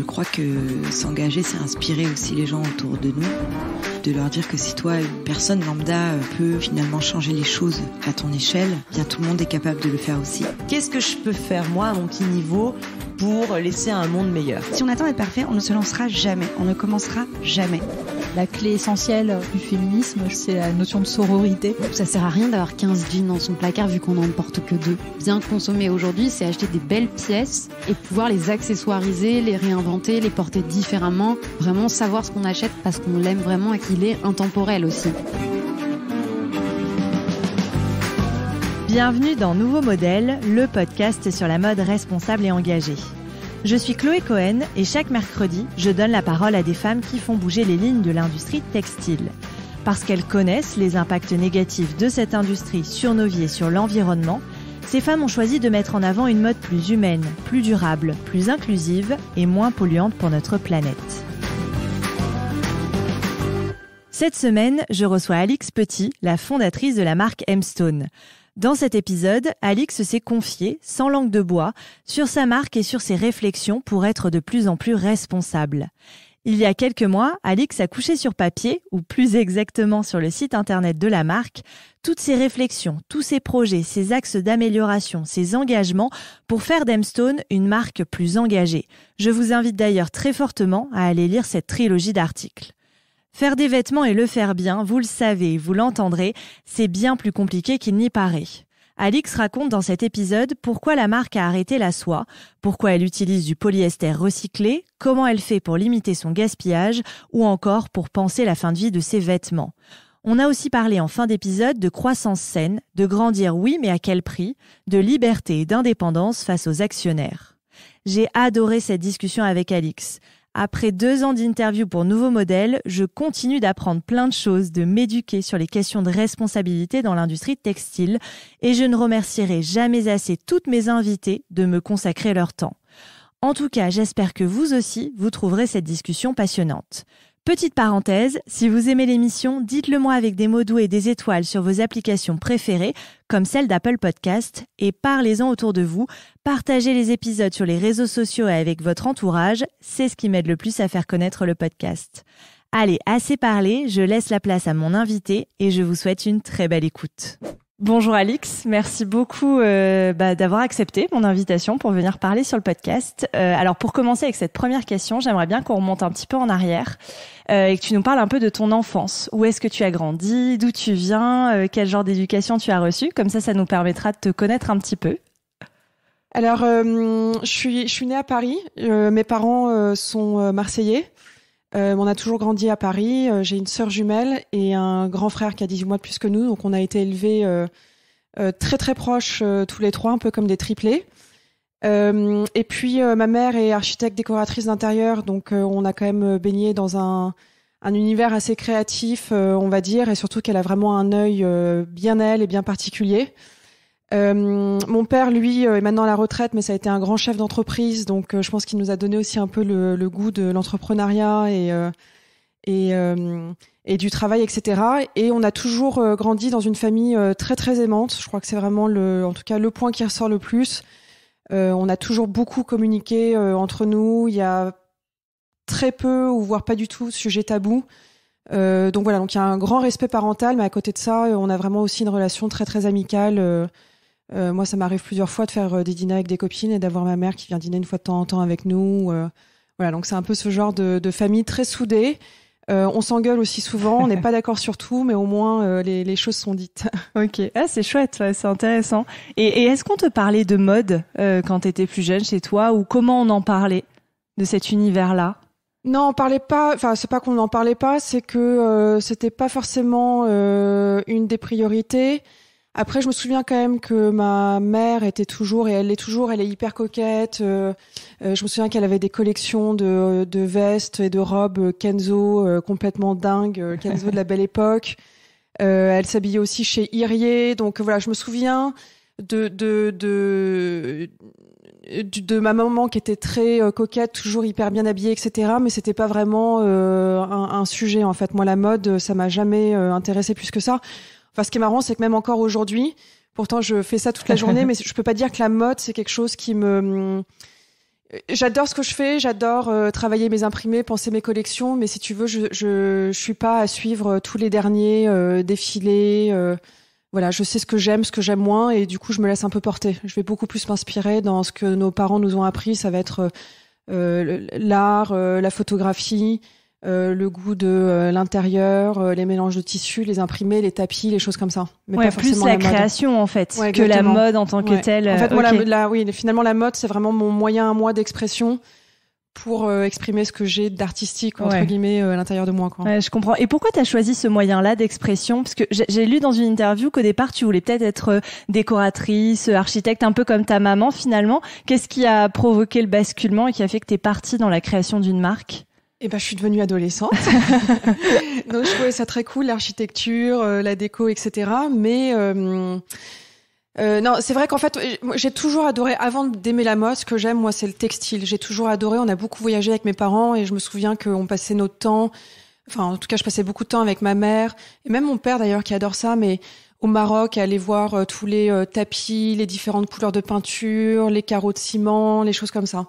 Je crois que s'engager, c'est inspirer aussi les gens autour de nous, de leur dire que si toi, une personne lambda, peut finalement changer les choses à ton échelle, bien tout le monde est capable de le faire aussi. Qu'est-ce que je peux faire, moi, à mon petit niveau, pour laisser un monde meilleur ? Si on attend d'être parfait, on ne se lancera jamais, on ne commencera jamais. La clé essentielle du féminisme, c'est la notion de sororité. Ça sert à rien d'avoir 15 jeans dans son placard vu qu'on n'en porte que 2. Bien consommer aujourd'hui, c'est acheter des belles pièces et pouvoir les accessoiriser, les réinventer, les porter différemment. Vraiment savoir ce qu'on achète parce qu'on l'aime vraiment et qu'il est intemporel aussi. Bienvenue dans Nouveau Modèle, le podcast sur la mode responsable et engagée. Je suis Chloé Cohen et chaque mercredi, je donne la parole à des femmes qui font bouger les lignes de l'industrie textile. Parce qu'elles connaissent les impacts négatifs de cette industrie sur nos vies et sur l'environnement, ces femmes ont choisi de mettre en avant une mode plus humaine, plus durable, plus inclusive et moins polluante pour notre planète. Cette semaine, je reçois Alix Petit, la fondatrice de la marque M-Stone. Dans cet épisode, Alix s'est confiée, sans langue de bois, sur sa marque et sur ses réflexions pour être de plus en plus responsable. Il y a quelques mois, Alix a couché sur papier, ou plus exactement sur le site internet de la marque, toutes ses réflexions, tous ses projets, ses axes d'amélioration, ses engagements pour faire d'M-Stone une marque plus engagée. Je vous invite d'ailleurs très fortement à aller lire cette trilogie d'articles. Faire des vêtements et le faire bien, vous le savez, vous l'entendrez, c'est bien plus compliqué qu'il n'y paraît. Alix raconte dans cet épisode pourquoi la marque a arrêté la soie, pourquoi elle utilise du polyester recyclé, comment elle fait pour limiter son gaspillage ou encore pour penser la fin de vie de ses vêtements. On a aussi parlé en fin d'épisode de croissance saine, de grandir oui mais à quel prix, de liberté et d'indépendance face aux actionnaires. J'ai adoré cette discussion avec Alix. Après 2 ans d'interview pour Nouveau Modèle, je continue d'apprendre plein de choses, de m'éduquer sur les questions de responsabilité dans l'industrie textile et je ne remercierai jamais assez toutes mes invitées de me consacrer leur temps. En tout cas, j'espère que vous aussi, vous trouverez cette discussion passionnante. Petite parenthèse, si vous aimez l'émission, dites-le moi avec des mots doux et des étoiles sur vos applications préférées, comme celle d'Apple Podcast, et parlez-en autour de vous. Partagez les épisodes sur les réseaux sociaux et avec votre entourage, c'est ce qui m'aide le plus à faire connaître le podcast. Allez, assez parlé, je laisse la place à mon invité et je vous souhaite une très belle écoute. Bonjour Alix, merci beaucoup d'avoir accepté mon invitation pour venir parler sur le podcast. Alors pour commencer avec cette première question, j'aimerais bien qu'on remonte un petit peu en arrière et que tu nous parles un peu de ton enfance. Où est-ce que tu as grandi, d'où tu viens, quel genre d'éducation tu as reçu. Comme ça nous permettra de te connaître un petit peu. Alors je suis née à Paris, mes parents sont marseillais. On a toujours grandi à Paris. J'ai une sœur jumelle et un grand frère qui a 18 mois de plus que nous. Donc, on a été élevés très, très proches tous les trois, un peu comme des triplés. Et puis, ma mère est architecte décoratrice d'intérieur. Donc, on a quand même baigné dans un univers assez créatif, on va dire. Et surtout qu'elle a vraiment un œil bien à elle et bien particulier. Mon père, lui, est maintenant à la retraite, mais ça a été un grand chef d'entreprise, donc je pense qu'il nous a donné aussi un peu le goût de l'entrepreneuriat et du travail, etc. Et on a toujours grandi dans une famille très très aimante. Je crois que c'est vraiment en tout cas le point qui ressort le plus. On a toujours beaucoup communiqué entre nous. Il y a très peu ou voire pas du tout de sujet tabou. Donc voilà, donc il y a un grand respect parental, mais à côté de ça, on a vraiment aussi une relation très très amicale. Moi, ça m'arrive plusieurs fois de faire des dîners avec des copines et d'avoir ma mère qui vient dîner une fois de temps en temps avec nous. Voilà, donc c'est un peu ce genre de famille très soudée. On s'engueule aussi souvent, on n'est pas d'accord sur tout, mais au moins les choses sont dites. Ok, c'est chouette, ouais, c'est intéressant. Et est-ce qu'on te parlait de mode quand t'étais plus jeune chez toi, ou comment on en parlait de cet univers-là ? Non, on parlait pas. Enfin, c'est pas qu'on n'en parlait pas, c'est que c'était pas forcément une des priorités. Après, je me souviens quand même que ma mère était toujours, et elle l'est toujours, elle est hyper coquette. Je me souviens qu'elle avait des collections de vestes et de robes Kenzo complètement dingues, Kenzo de la belle époque. Elle s'habillait aussi chez Irier. Donc voilà, je me souviens de ma maman qui était très coquette, toujours hyper bien habillée, etc. Mais c'était pas vraiment un sujet en fait. Moi, la mode, ça m'a jamais intéressée plus que ça. Enfin, ce qui est marrant, c'est que même encore aujourd'hui, pourtant je fais ça toute la journée, mais je peux pas dire que la mode c'est quelque chose qui me J'adore ce que je fais, j'adore travailler mes imprimés, penser mes collections, mais si tu veux, je suis pas à suivre tous les derniers défilés. Voilà, je sais ce que j'aime moins, et du coup, je me laisse un peu porter. Je vais beaucoup plus m'inspirer dans ce que nos parents nous ont appris. Ça va être l'art, la photographie, le goût de l'intérieur, les mélanges de tissus, les imprimés, les tapis, les choses comme ça. Mais pas forcément plus la mode. création en fait, que la mode en tant que telle. En fait, moi, finalement, la mode, c'est vraiment mon moyen à moi d'expression pour exprimer ce que j'ai d'artistique, entre guillemets, à l'intérieur de moi, quoi. Ouais, je comprends. Et pourquoi tu as choisi ce moyen-là d'expression? Parce que j'ai lu dans une interview qu'au départ, tu voulais peut-être être décoratrice, architecte, un peu comme ta maman, finalement. Qu'est-ce qui a provoqué le basculement et qui a fait que tu es partie dans la création d'une marque? Eh ben, je suis devenue adolescente. Donc, je trouvais ça très cool, l'architecture, la déco, etc. Mais non, c'est vrai qu'en fait, j'ai toujours adoré, avant d'aimer la mode, ce que j'aime, moi, c'est le textile. J'ai toujours adoré. On a beaucoup voyagé avec mes parents et je me souviens qu'on passait notre temps, enfin, en tout cas, je passais beaucoup de temps avec ma mère et même mon père, d'ailleurs, qui adore ça, mais au Maroc, à aller voir tous les tapis, les différentes couleurs de peinture, les carreaux de ciment, les choses comme ça.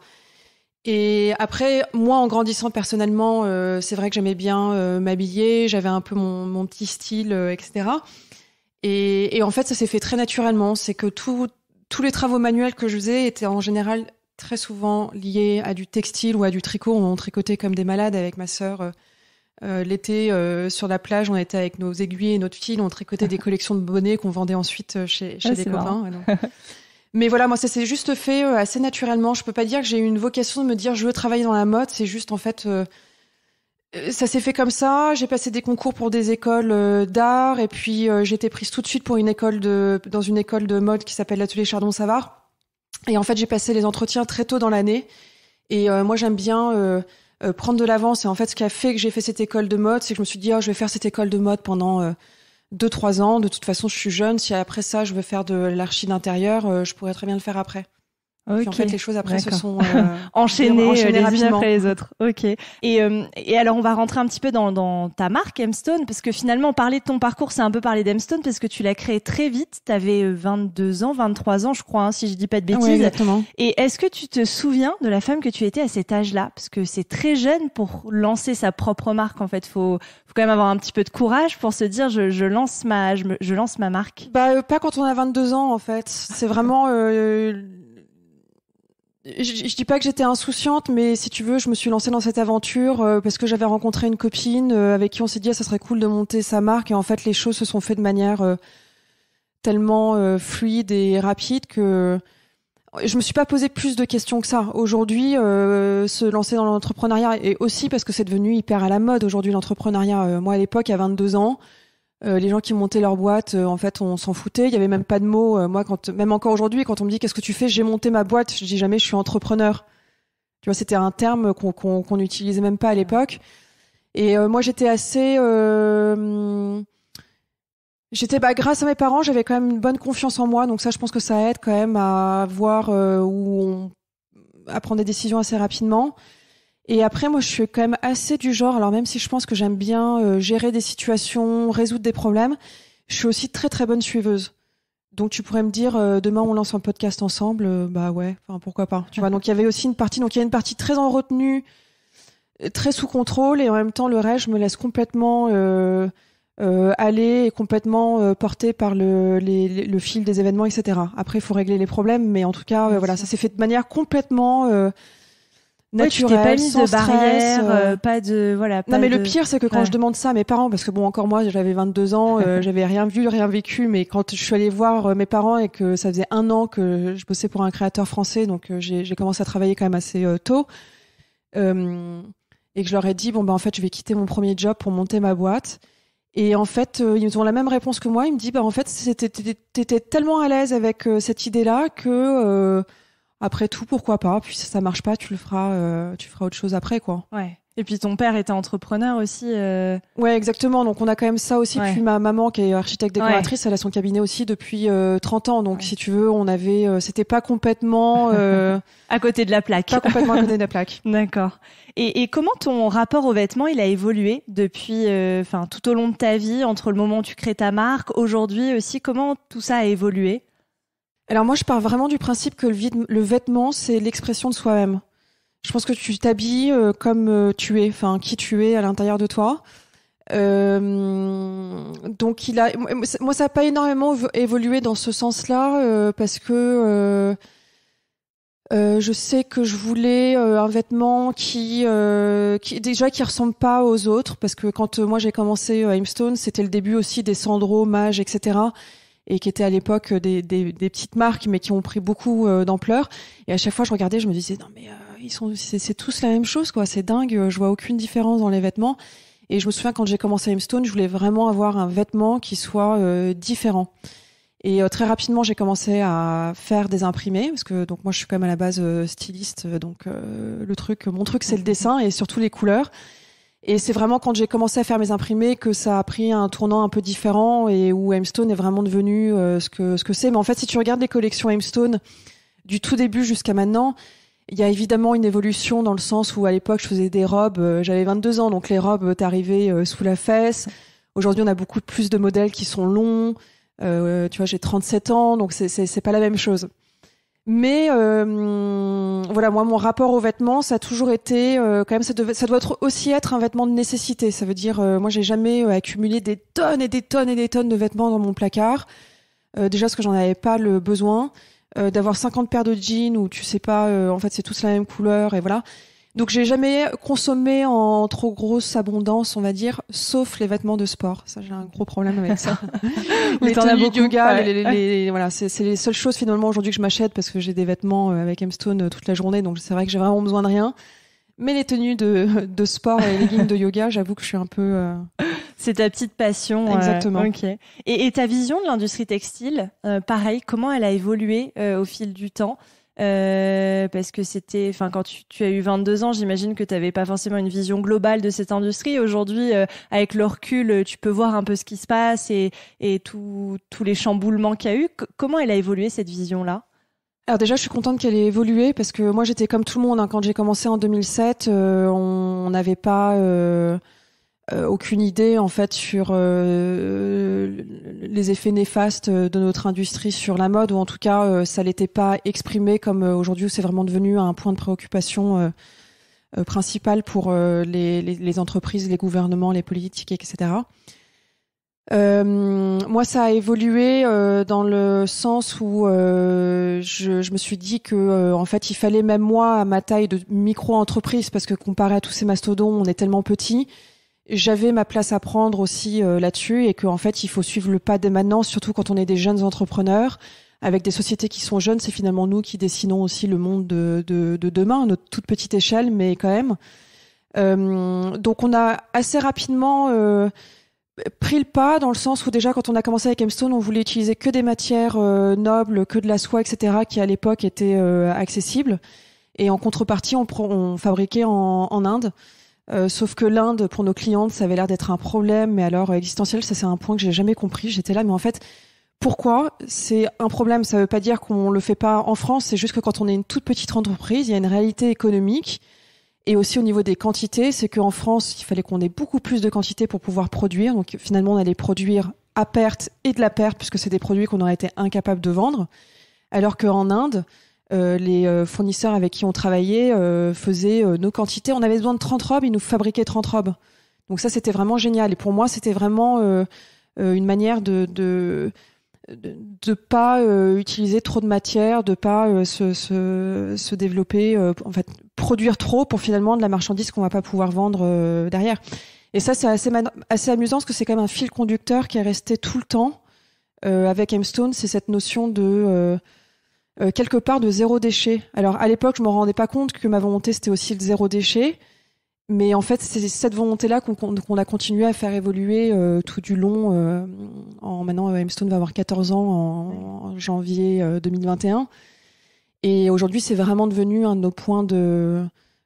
Et après, moi, en grandissant personnellement, c'est vrai que j'aimais bien m'habiller, j'avais un peu mon petit style, etc. Et en fait, ça s'est fait très naturellement. C'est que tous les travaux manuels que je faisais étaient en général très souvent liés à du textile ou à du tricot. On tricotait comme des malades avec ma sœur. L'été, sur la plage, on était avec nos aiguilles et notre fil. On tricotait des collections de bonnets qu'on vendait ensuite chez des copains. Mais voilà, moi, ça s'est juste fait assez naturellement. Je peux pas dire que j'ai eu une vocation de me dire je veux travailler dans la mode. C'est juste, en fait, ça s'est fait comme ça. J'ai passé des concours pour des écoles d'art et puis j'ai été prise tout de suite pour dans une école de mode qui s'appelle l'Atelier Chardon-Savard. Et en fait, j'ai passé les entretiens très tôt dans l'année. Et moi, j'aime bien prendre de l'avance. Et en fait, ce qui a fait que j'ai fait cette école de mode, c'est que je me suis dit, je vais faire cette école de mode pendant 2-3 ans. De toute façon, je suis jeune. Si après ça, je veux faire de l'archi d'intérieur, je pourrais très bien le faire après. Okay. Puis en fait, les choses après se sont enchaînées les rapidement. unes après les autres. Ok. Et alors, on va rentrer un petit peu dans ta marque M-Stone, parce que finalement, parler de ton parcours, c'est un peu parler d'M-Stone, parce que tu l'as créé très vite. T'avais 22 ans, 23 ans, je crois, hein, si je dis pas de bêtises. Oui, exactement. Et est-ce que tu te souviens de la femme que tu étais à cet âge-là? Parce que c'est très jeune pour lancer sa propre marque. En fait, faut quand même avoir un petit peu de courage pour se dire, je lance ma marque. Pas quand on a 22 ans, en fait. C'est vraiment. Je dis pas que j'étais insouciante, mais si tu veux, je me suis lancée dans cette aventure parce que j'avais rencontré une copine avec qui on s'est dit ça serait cool de monter sa marque, et en fait les choses se sont faites de manière tellement fluide et rapide que je me suis pas posé plus de questions que ça. Aujourd'hui, se lancer dans l'entrepreneuriat, et aussi parce que c'est devenu hyper à la mode aujourd'hui l'entrepreneuriat. Moi à l'époque, à 22 ans, les gens qui montaient leur boîte, en fait, on s'en foutait. Il y avait même pas de mots. Moi, même encore aujourd'hui, quand on me dit qu'est-ce que tu fais, j'ai monté ma boîte, je dis jamais je suis entrepreneur. Tu vois, c'était un terme qu'on n'utilisait même pas à l'époque. Et moi, j'étais assez, grâce à mes parents, j'avais quand même une bonne confiance en moi. Donc ça, je pense que ça aide quand même à voir à prendre des décisions assez rapidement. Et après, moi, je suis quand même assez du genre, alors même si je pense que j'aime bien gérer des situations, résoudre des problèmes, je suis aussi très très bonne suiveuse. Donc tu pourrais me dire, demain on lance un podcast ensemble, bah ouais, enfin pourquoi pas. Tu vois, donc il y avait aussi une partie, donc il y a une partie très en retenue, très sous contrôle, et en même temps le reste, je me laisse complètement aller et complètement porter par le fil des événements, etc. Après, il faut régler les problèmes, mais en tout cas, voilà, ça s'est fait de manière complètement naturel, pas mis sans de barrière, pas de voilà. Non, mais le pire, c'est que quand je demande ça à mes parents, parce que bon, encore moi, j'avais 22 ans, j'avais rien vu, rien vécu, mais quand je suis allée voir mes parents et que ça faisait 1 an que je bossais pour un créateur français, donc j'ai commencé à travailler quand même assez tôt, et que je leur ai dit bon en fait, je vais quitter mon premier job pour monter ma boîte. Et en fait, ils ont la même réponse que moi. Ils me disent en fait, t'étais tellement à l'aise avec cette idée-là que après tout, pourquoi pas. Puis si ça marche pas, tu feras autre chose après, quoi. Ouais. Et puis ton père était entrepreneur aussi. Ouais, exactement. Donc on a quand même ça aussi. Ouais. Puis ma maman, qui est architecte décoratrice, elle a son cabinet aussi depuis 30 ans. Donc si tu veux, on avait, c'était pas complètement à côté de la plaque. Pas complètement à côté de la plaque. D'accord. Et comment ton rapport aux vêtements, il a évolué depuis, tout au long de ta vie, entre le moment où tu crées ta marque, aujourd'hui aussi, comment tout ça a évolué? Alors moi, je pars vraiment du principe que le vêtement, c'est l'expression de soi-même. Je pense que tu t'habilles comme tu es, enfin qui tu es à l'intérieur de toi. Donc moi ça n'a pas énormément évolué dans ce sens-là parce que je sais que je voulais un vêtement qui ressemble pas aux autres, parce que quand moi j'ai commencé Aimstone, c'était le début aussi des Sandro, Mage, etc. et qui étaient à l'époque des petites marques, mais qui ont pris beaucoup d'ampleur. Et à chaque fois je regardais, je me disais non mais c'est tous la même chose quoi, c'est dingue, je vois aucune différence dans les vêtements. Et je me souviens quand j'ai commencé Aimstone, je voulais vraiment avoir un vêtement qui soit différent. Et très rapidement, j'ai commencé à faire des imprimés, parce que donc moi je suis quand même à la base styliste, donc mon truc c'est le dessin et surtout les couleurs. Et c'est vraiment quand j'ai commencé à faire mes imprimés que ça a pris un tournant un peu différent et où Aimstone est vraiment devenu ce que c'est. Mais en fait, si tu regardes les collections Aimstone du tout début jusqu'à maintenant, il y a évidemment une évolution dans le sens où à l'époque je faisais des robes, j'avais 22 ans, donc les robes t'arrivaient sous la fesse. Aujourd'hui, on a beaucoup plus de modèles qui sont longs. Tu vois, j'ai 37 ans, donc c'est pas la même chose. Mais voilà, moi mon rapport aux vêtements, ça a toujours été quand même, ça doit aussi être un vêtement de nécessité. Ça veut dire, moi j'ai jamais accumulé des tonnes et des tonnes et des tonnes de vêtements dans mon placard. Déjà parce que j'en avais pas le besoin. D'avoir 50 paires de jeans où tu sais pas, en fait c'est tous la même couleur et voilà. Donc j'ai jamais consommé en trop grosse abondance, on va dire, sauf les vêtements de sport. Ça, j'ai un gros problème avec ça. Les tenues de yoga, ouais. Voilà, c'est les seules choses finalement aujourd'hui que je m'achète parce que j'ai des vêtements avec Aimstone toute la journée, donc c'est vrai que j'ai vraiment besoin de rien. Mais les tenues de sport et les leggings de yoga, j'avoue que je suis un peu... C'est ta petite passion. Exactement. Ok. Et ta vision de l'industrie textile, pareil, comment elle a évolué au fil du temps? Parce que quand tu as eu 22 ans, j'imagine que tu n'avais pas forcément une vision globale de cette industrie. Aujourd'hui, avec le recul, tu peux voir un peu ce qui se passe et tous les chamboulements qu'il y a eu. Comment elle a évolué, cette vision-là? Alors déjà, je suis contente qu'elle ait évolué parce que moi, j'étais comme tout le monde. Hein, quand j'ai commencé en 2007, on n'avait pas aucune idée en fait sur les effets néfastes de notre industrie sur la mode, ou en tout cas, ça l'était pas exprimé comme aujourd'hui où c'est vraiment devenu un point de préoccupation principal pour les entreprises, les gouvernements, les politiques, etc. Moi, ça a évolué dans le sens où je me suis dit que en fait, il fallait même moi, à ma taille de micro-entreprise, parce que comparé à tous ces mastodons, on est tellement petit, j'avais ma place à prendre aussi là-dessus, et qu'en fait, il faut suivre le pas dès maintenant, surtout quand on est des jeunes entrepreneurs, avec des sociétés qui sont jeunes. C'est finalement nous qui dessinons aussi le monde de demain, à notre toute petite échelle, mais quand même. Donc, on a assez rapidement... pris le pas dans le sens où déjà quand on a commencé avec Aimstone, on voulait utiliser que des matières nobles, que de la soie, etc., qui à l'époque étaient accessibles. Et en contrepartie, on fabriquait en Inde. Sauf que l'Inde, pour nos clientes, ça avait l'air d'être un problème, mais alors existentiel. Ça, c'est un point que j'ai jamais compris. J'étais là, mais en fait, pourquoi c'est un problème? Ça veut pas dire qu'on le fait pas en France. C'est juste que quand on est une toute petite entreprise, il y a une réalité économique. Et aussi au niveau des quantités, c'est qu'en France, il fallait qu'on ait beaucoup plus de quantités pour pouvoir produire. Donc finalement, on allait produire à perte et de la perte, puisque c'est des produits qu'on aurait été incapable de vendre. Alors qu'en Inde, les fournisseurs avec qui on travaillait faisaient nos quantités. On avait besoin de 30 robes, ils nous fabriquaient 30 robes. Donc ça, c'était vraiment génial. Et pour moi, c'était vraiment une manière de pas utiliser trop de matière, de pas se développer, en fait produire trop pour finalement de la marchandise qu'on va pas pouvoir vendre derrière. Et ça, c'est assez amusant parce que c'est quand même un fil conducteur qui est resté tout le temps avec Aimstone. C'est cette notion de quelque part de zéro déchet. Alors à l'époque, je me rendais pas compte que ma volonté c'était aussi le zéro déchet. Mais en fait, c'est cette volonté-là qu'on a continué à faire évoluer tout du long. Maintenant, Aimstone va avoir 14 ans en janvier 2021. Et aujourd'hui, c'est vraiment devenu un de nos points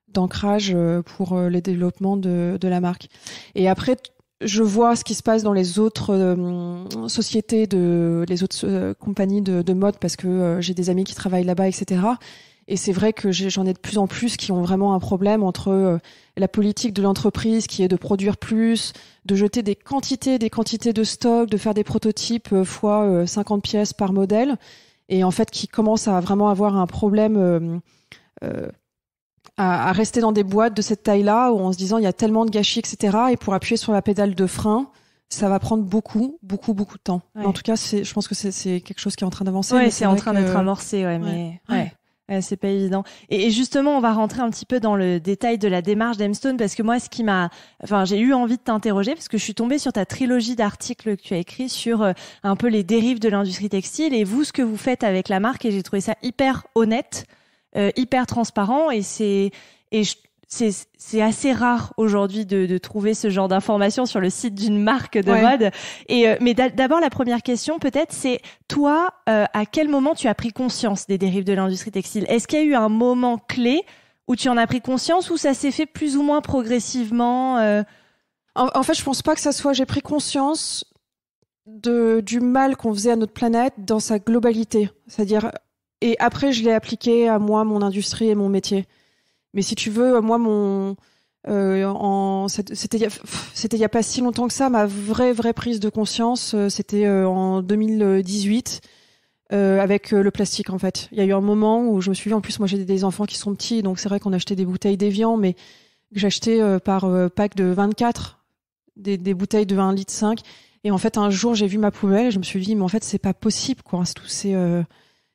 d'ancrage pour le développement de la marque. Et après, je vois ce qui se passe dans les autres sociétés, les autres compagnies de mode, parce que j'ai des amis qui travaillent là-bas, etc. Et c'est vrai que j'en ai de plus en plus qui ont vraiment un problème entre la politique de l'entreprise qui est de produire plus, de jeter des quantités de stock, de faire des prototypes fois 50 pièces par modèle, et en fait qui commence à vraiment avoir un problème à rester dans des boîtes de cette taille-là, où en se disant il y a tellement de gâchis, etc. Et pour appuyer sur la pédale de frein, ça va prendre beaucoup de temps. Ouais. En tout cas, je pense que c'est quelque chose qui est en train d'avancer. Ouais, c'est en train d'être amorcé, ouais, mais Ouais. Ouais, c'est pas évident. Et justement, on va rentrer un petit peu dans le détail de la démarche d'Aimstone, parce que moi, j'ai eu envie de t'interroger, parce que je suis tombée sur ta trilogie d'articles que tu as écrit sur un peu les dérives de l'industrie textile, et vous, ce que vous faites avec la marque, et j'ai trouvé ça hyper honnête, hyper transparent, et c'est assez rare aujourd'hui de trouver ce genre d'informations sur le site d'une marque de mode. Mais d'abord, la première question, peut-être, c'est toi, à quel moment tu as pris conscience des dérives de l'industrie textile ? Est-ce qu'il y a eu un moment clé où tu en as pris conscience, ou ça s'est fait plus ou moins progressivement En fait, je pense pas que ça soit... J'ai pris conscience du mal qu'on faisait à notre planète dans sa globalité. C'est-à-dire... Et après, je l'ai appliqué à moi, mon industrie et mon métier. Mais si tu veux, moi, c'était il y a pas si longtemps que ça, ma vraie prise de conscience, c'était en 2018, avec le plastique, en fait. Il y a eu un moment où je me suis dit, en plus, moi, j'ai des enfants qui sont petits, donc c'est vrai qu'on achetait des bouteilles d'Evian, mais que j'achetais par pack de 24, des bouteilles de 1,5 litre. Et en fait, un jour, j'ai vu ma poubelle et je me suis dit, mais en fait, c'est pas possible, quoi.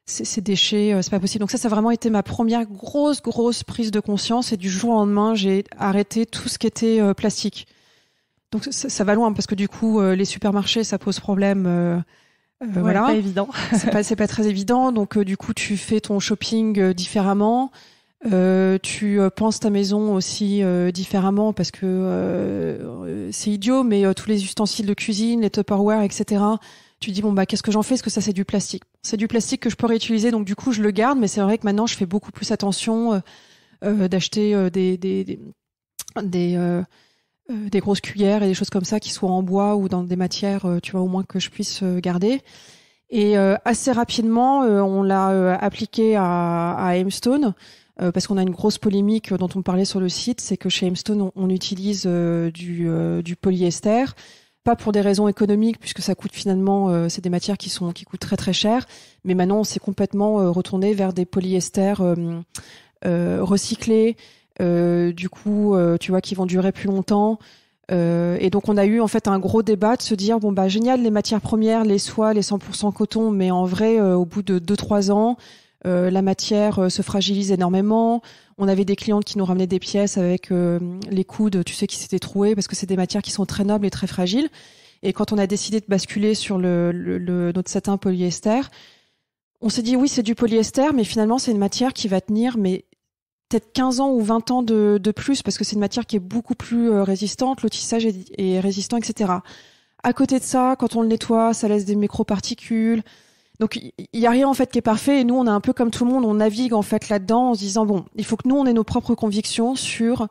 Ces déchets, c'est pas possible. Donc ça a vraiment été ma première grosse prise de conscience, et du jour au lendemain, j'ai arrêté tout ce qui était plastique. Donc ça va loin, parce que du coup, les supermarchés, ça pose problème. Voilà. Pas évident. c'est pas très évident. Donc du coup, tu fais ton shopping différemment. Tu penses ta maison aussi différemment, parce que c'est idiot, mais tous les ustensiles de cuisine, les Tupperware, etc., tu dis, bon, bah, qu'est-ce que j'en fais? Est-ce que ça, c'est du plastique? C'est du plastique que je peux réutiliser, donc du coup, je le garde, mais c'est vrai que maintenant, je fais beaucoup plus attention d'acheter des grosses cuillères et des choses comme ça qui soient en bois ou dans des matières, tu vois, au moins que je puisse garder. Et assez rapidement, on l'a appliqué à Aimstone, parce qu'on a une grosse polémique dont on parlait sur le site, c'est que chez Aimstone, on utilise du polyester. Pas pour des raisons économiques, puisque ça coûte finalement, c'est des matières qui coûtent très très cher. Mais maintenant, on s'est complètement retourné vers des polyesters recyclés, du coup, tu vois, qui vont durer plus longtemps. Et donc, on a eu en fait un gros débat de se dire, bon bah génial, les matières premières, les soies, les 100% coton, mais en vrai, au bout de 2-3 ans, la matière se fragilise énormément. On avait des clientes qui nous ramenaient des pièces avec les coudes, tu sais, qui s'étaient troués, parce que c'est des matières qui sont très nobles et très fragiles. Et quand on a décidé de basculer sur notre satin polyester, on s'est dit oui, c'est du polyester, mais finalement, c'est une matière qui va tenir peut-être 15 ans ou 20 ans de plus, parce que c'est une matière qui est beaucoup plus résistante, le tissage est résistant, etc. À côté de ça, quand on le nettoie, ça laisse des microparticules. Donc, il y a rien, en fait, qui est parfait. Et nous, on est un peu comme tout le monde. On navigue, en fait, là-dedans en se disant, bon, il faut que nous, on ait nos propres convictions sur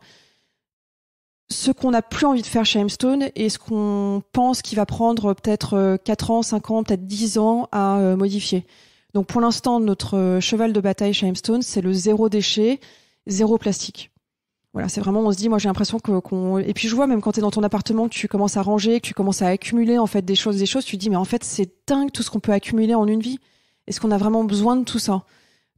ce qu'on n'a plus envie de faire chez Aimstone et ce qu'on pense qu'il va prendre peut-être 4 ans, 5 ans, peut-être 10 ans à modifier. Donc, pour l'instant, notre cheval de bataille chez Aimstone, c'est le 0 déchet, 0 plastique. Voilà, c'est vraiment, on se dit, moi j'ai l'impression et puis je vois même quand t'es dans ton appartement, que tu commences à ranger, que tu commences à accumuler en fait des choses, tu te dis mais en fait c'est dingue tout ce qu'on peut accumuler en une vie. Est-ce qu'on a vraiment besoin de tout ça?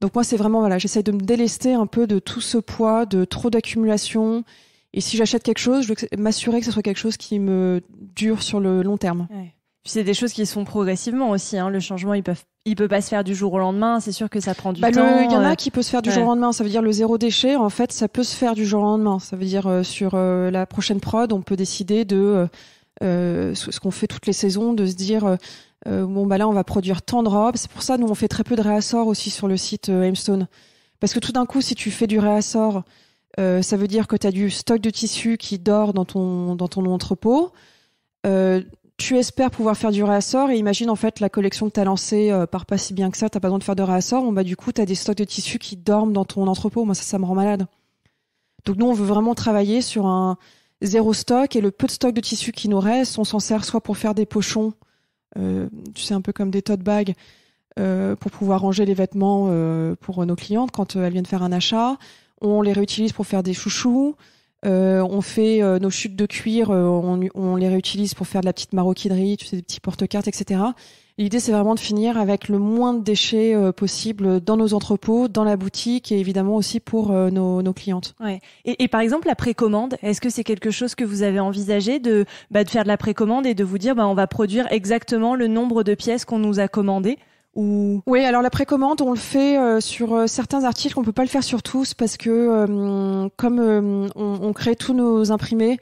Donc moi c'est vraiment, voilà, j'essaye de me délester un peu de tout ce poids, de trop d'accumulation. Et si j'achète quelque chose, je veux m'assurer que ce soit quelque chose qui me dure sur le long terme. Ouais. Puis c'est des choses qui se font progressivement aussi, hein. Le changement, il peut pas se faire du jour au lendemain. C'est sûr que ça prend du temps. Il y en a qui peut se faire du jour au lendemain. Ça veut dire le 0 déchet. En fait, ça peut se faire du jour au lendemain. Ça veut dire sur la prochaine prod, on peut décider de ce qu'on fait toutes les saisons, de se dire bon bah là on va produire tant de robes. C'est pour ça nous on fait très peu de réassort aussi sur le site Aimstone, parce que tout d'un coup si tu fais du réassort, ça veut dire que tu as du stock de tissu qui dort dans ton entrepôt. Tu espères pouvoir faire du réassort et imagine en fait la collection que tu as lancée part pas si bien que ça, t'as pas besoin de faire de réassort, bon bah du coup tu as des stocks de tissus qui dorment dans ton entrepôt. Moi ça me rend malade. Donc nous on veut vraiment travailler sur un 0 stock, et le peu de stock de tissu qui nous reste, on s'en sert soit pour faire des pochons, tu sais un peu comme des tote bags, pour pouvoir ranger les vêtements pour nos clientes quand elles viennent faire un achat. On les réutilise pour faire des chouchous. On fait nos chutes de cuir, on les réutilise pour faire de la petite maroquinerie, tu sais, des petits porte-cartes, etc. L'idée, c'est vraiment de finir avec le moins de déchets possible dans nos entrepôts, dans la boutique et évidemment aussi pour nos clientes. Ouais. Et par exemple, la précommande, est-ce que c'est quelque chose que vous avez envisagé de faire de la précommande et de vous dire on va produire exactement le nombre de pièces qu'on nous a commandées ou... Oui, alors la précommande, on le fait sur certains articles, on peut pas le faire sur tous parce que comme on crée tous nos imprimés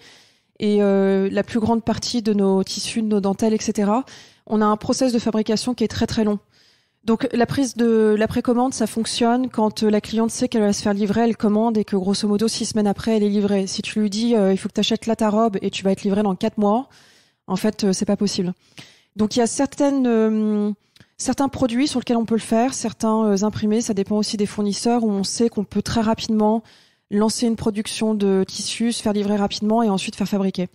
et la plus grande partie de nos tissus, de nos dentelles, etc., on a un process de fabrication qui est très très long. Donc la prise de la précommande, ça fonctionne quand la cliente sait qu'elle va se faire livrer, elle commande et que grosso modo 6 semaines après, elle est livrée. Si tu lui dis il faut que tu achètes là ta robe et tu vas être livré dans 4 mois, en fait, c'est pas possible. Donc il y a certains produits sur lesquels on peut le faire, certains imprimés, ça dépend aussi des fournisseurs où on sait qu'on peut très rapidement lancer une production de tissus, se faire livrer rapidement et ensuite faire fabriquer.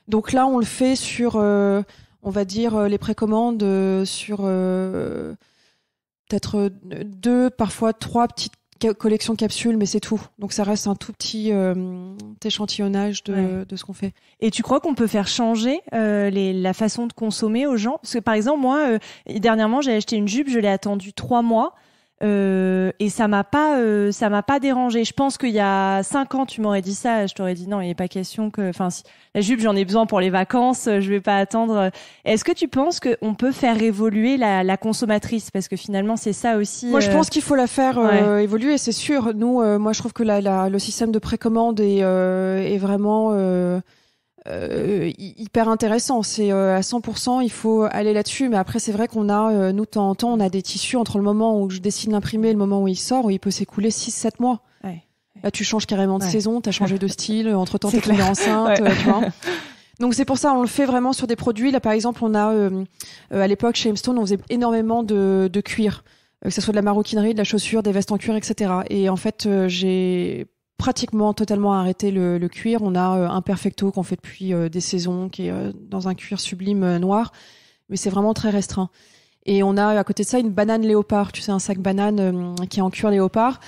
Donc là, on le fait sur, on va dire, les précommandes sur peut-être 2, parfois 3 petites collections capsules, mais c'est tout. Donc ça reste un tout petit échantillonnage de ce qu'on fait. Et tu crois qu'on peut faire changer la façon de consommer aux gens? Parce que par exemple, moi, dernièrement, j'ai acheté une jupe, je l'ai attendue 3 mois. Et ça m'a pas dérangé. Je pense qu'il y a 5 ans, tu m'aurais dit ça, je t'aurais dit non, il n'est pas question que, si la jupe, j'en ai besoin pour les vacances, je vais pas attendre. Est-ce que tu penses qu'on peut faire évoluer la consommatrice? Parce que finalement, c'est ça aussi. Moi, je pense qu'il faut la faire évoluer, c'est sûr. Nous, moi, je trouve que le système de précommande est vraiment hyper intéressant. C'est à 100%, il faut aller là-dessus. Mais après, c'est vrai qu'on a, nous, de temps en temps, on a des tissus entre le moment où je décide de l'imprimer et le moment où il sort, où il peut s'écouler 6-7 mois. Ouais. Là, tu changes carrément de saison, t'as changé de style, entre-temps, t'es tombée enceinte, tu vois. Donc, c'est pour ça, on le fait vraiment sur des produits. Là, par exemple, on a, à l'époque, chez M-Stone, on faisait énormément de cuir. Que ce soit de la maroquinerie, de la chaussure, des vestes en cuir, etc. Et en fait, j'ai pratiquement totalement arrêté le cuir. On a un perfecto qu'on fait depuis des saisons, qui est dans un cuir sublime noir, mais c'est vraiment très restreint. Et on a à côté de ça une banane léopard, tu sais, un sac banane qui est en cuir léopard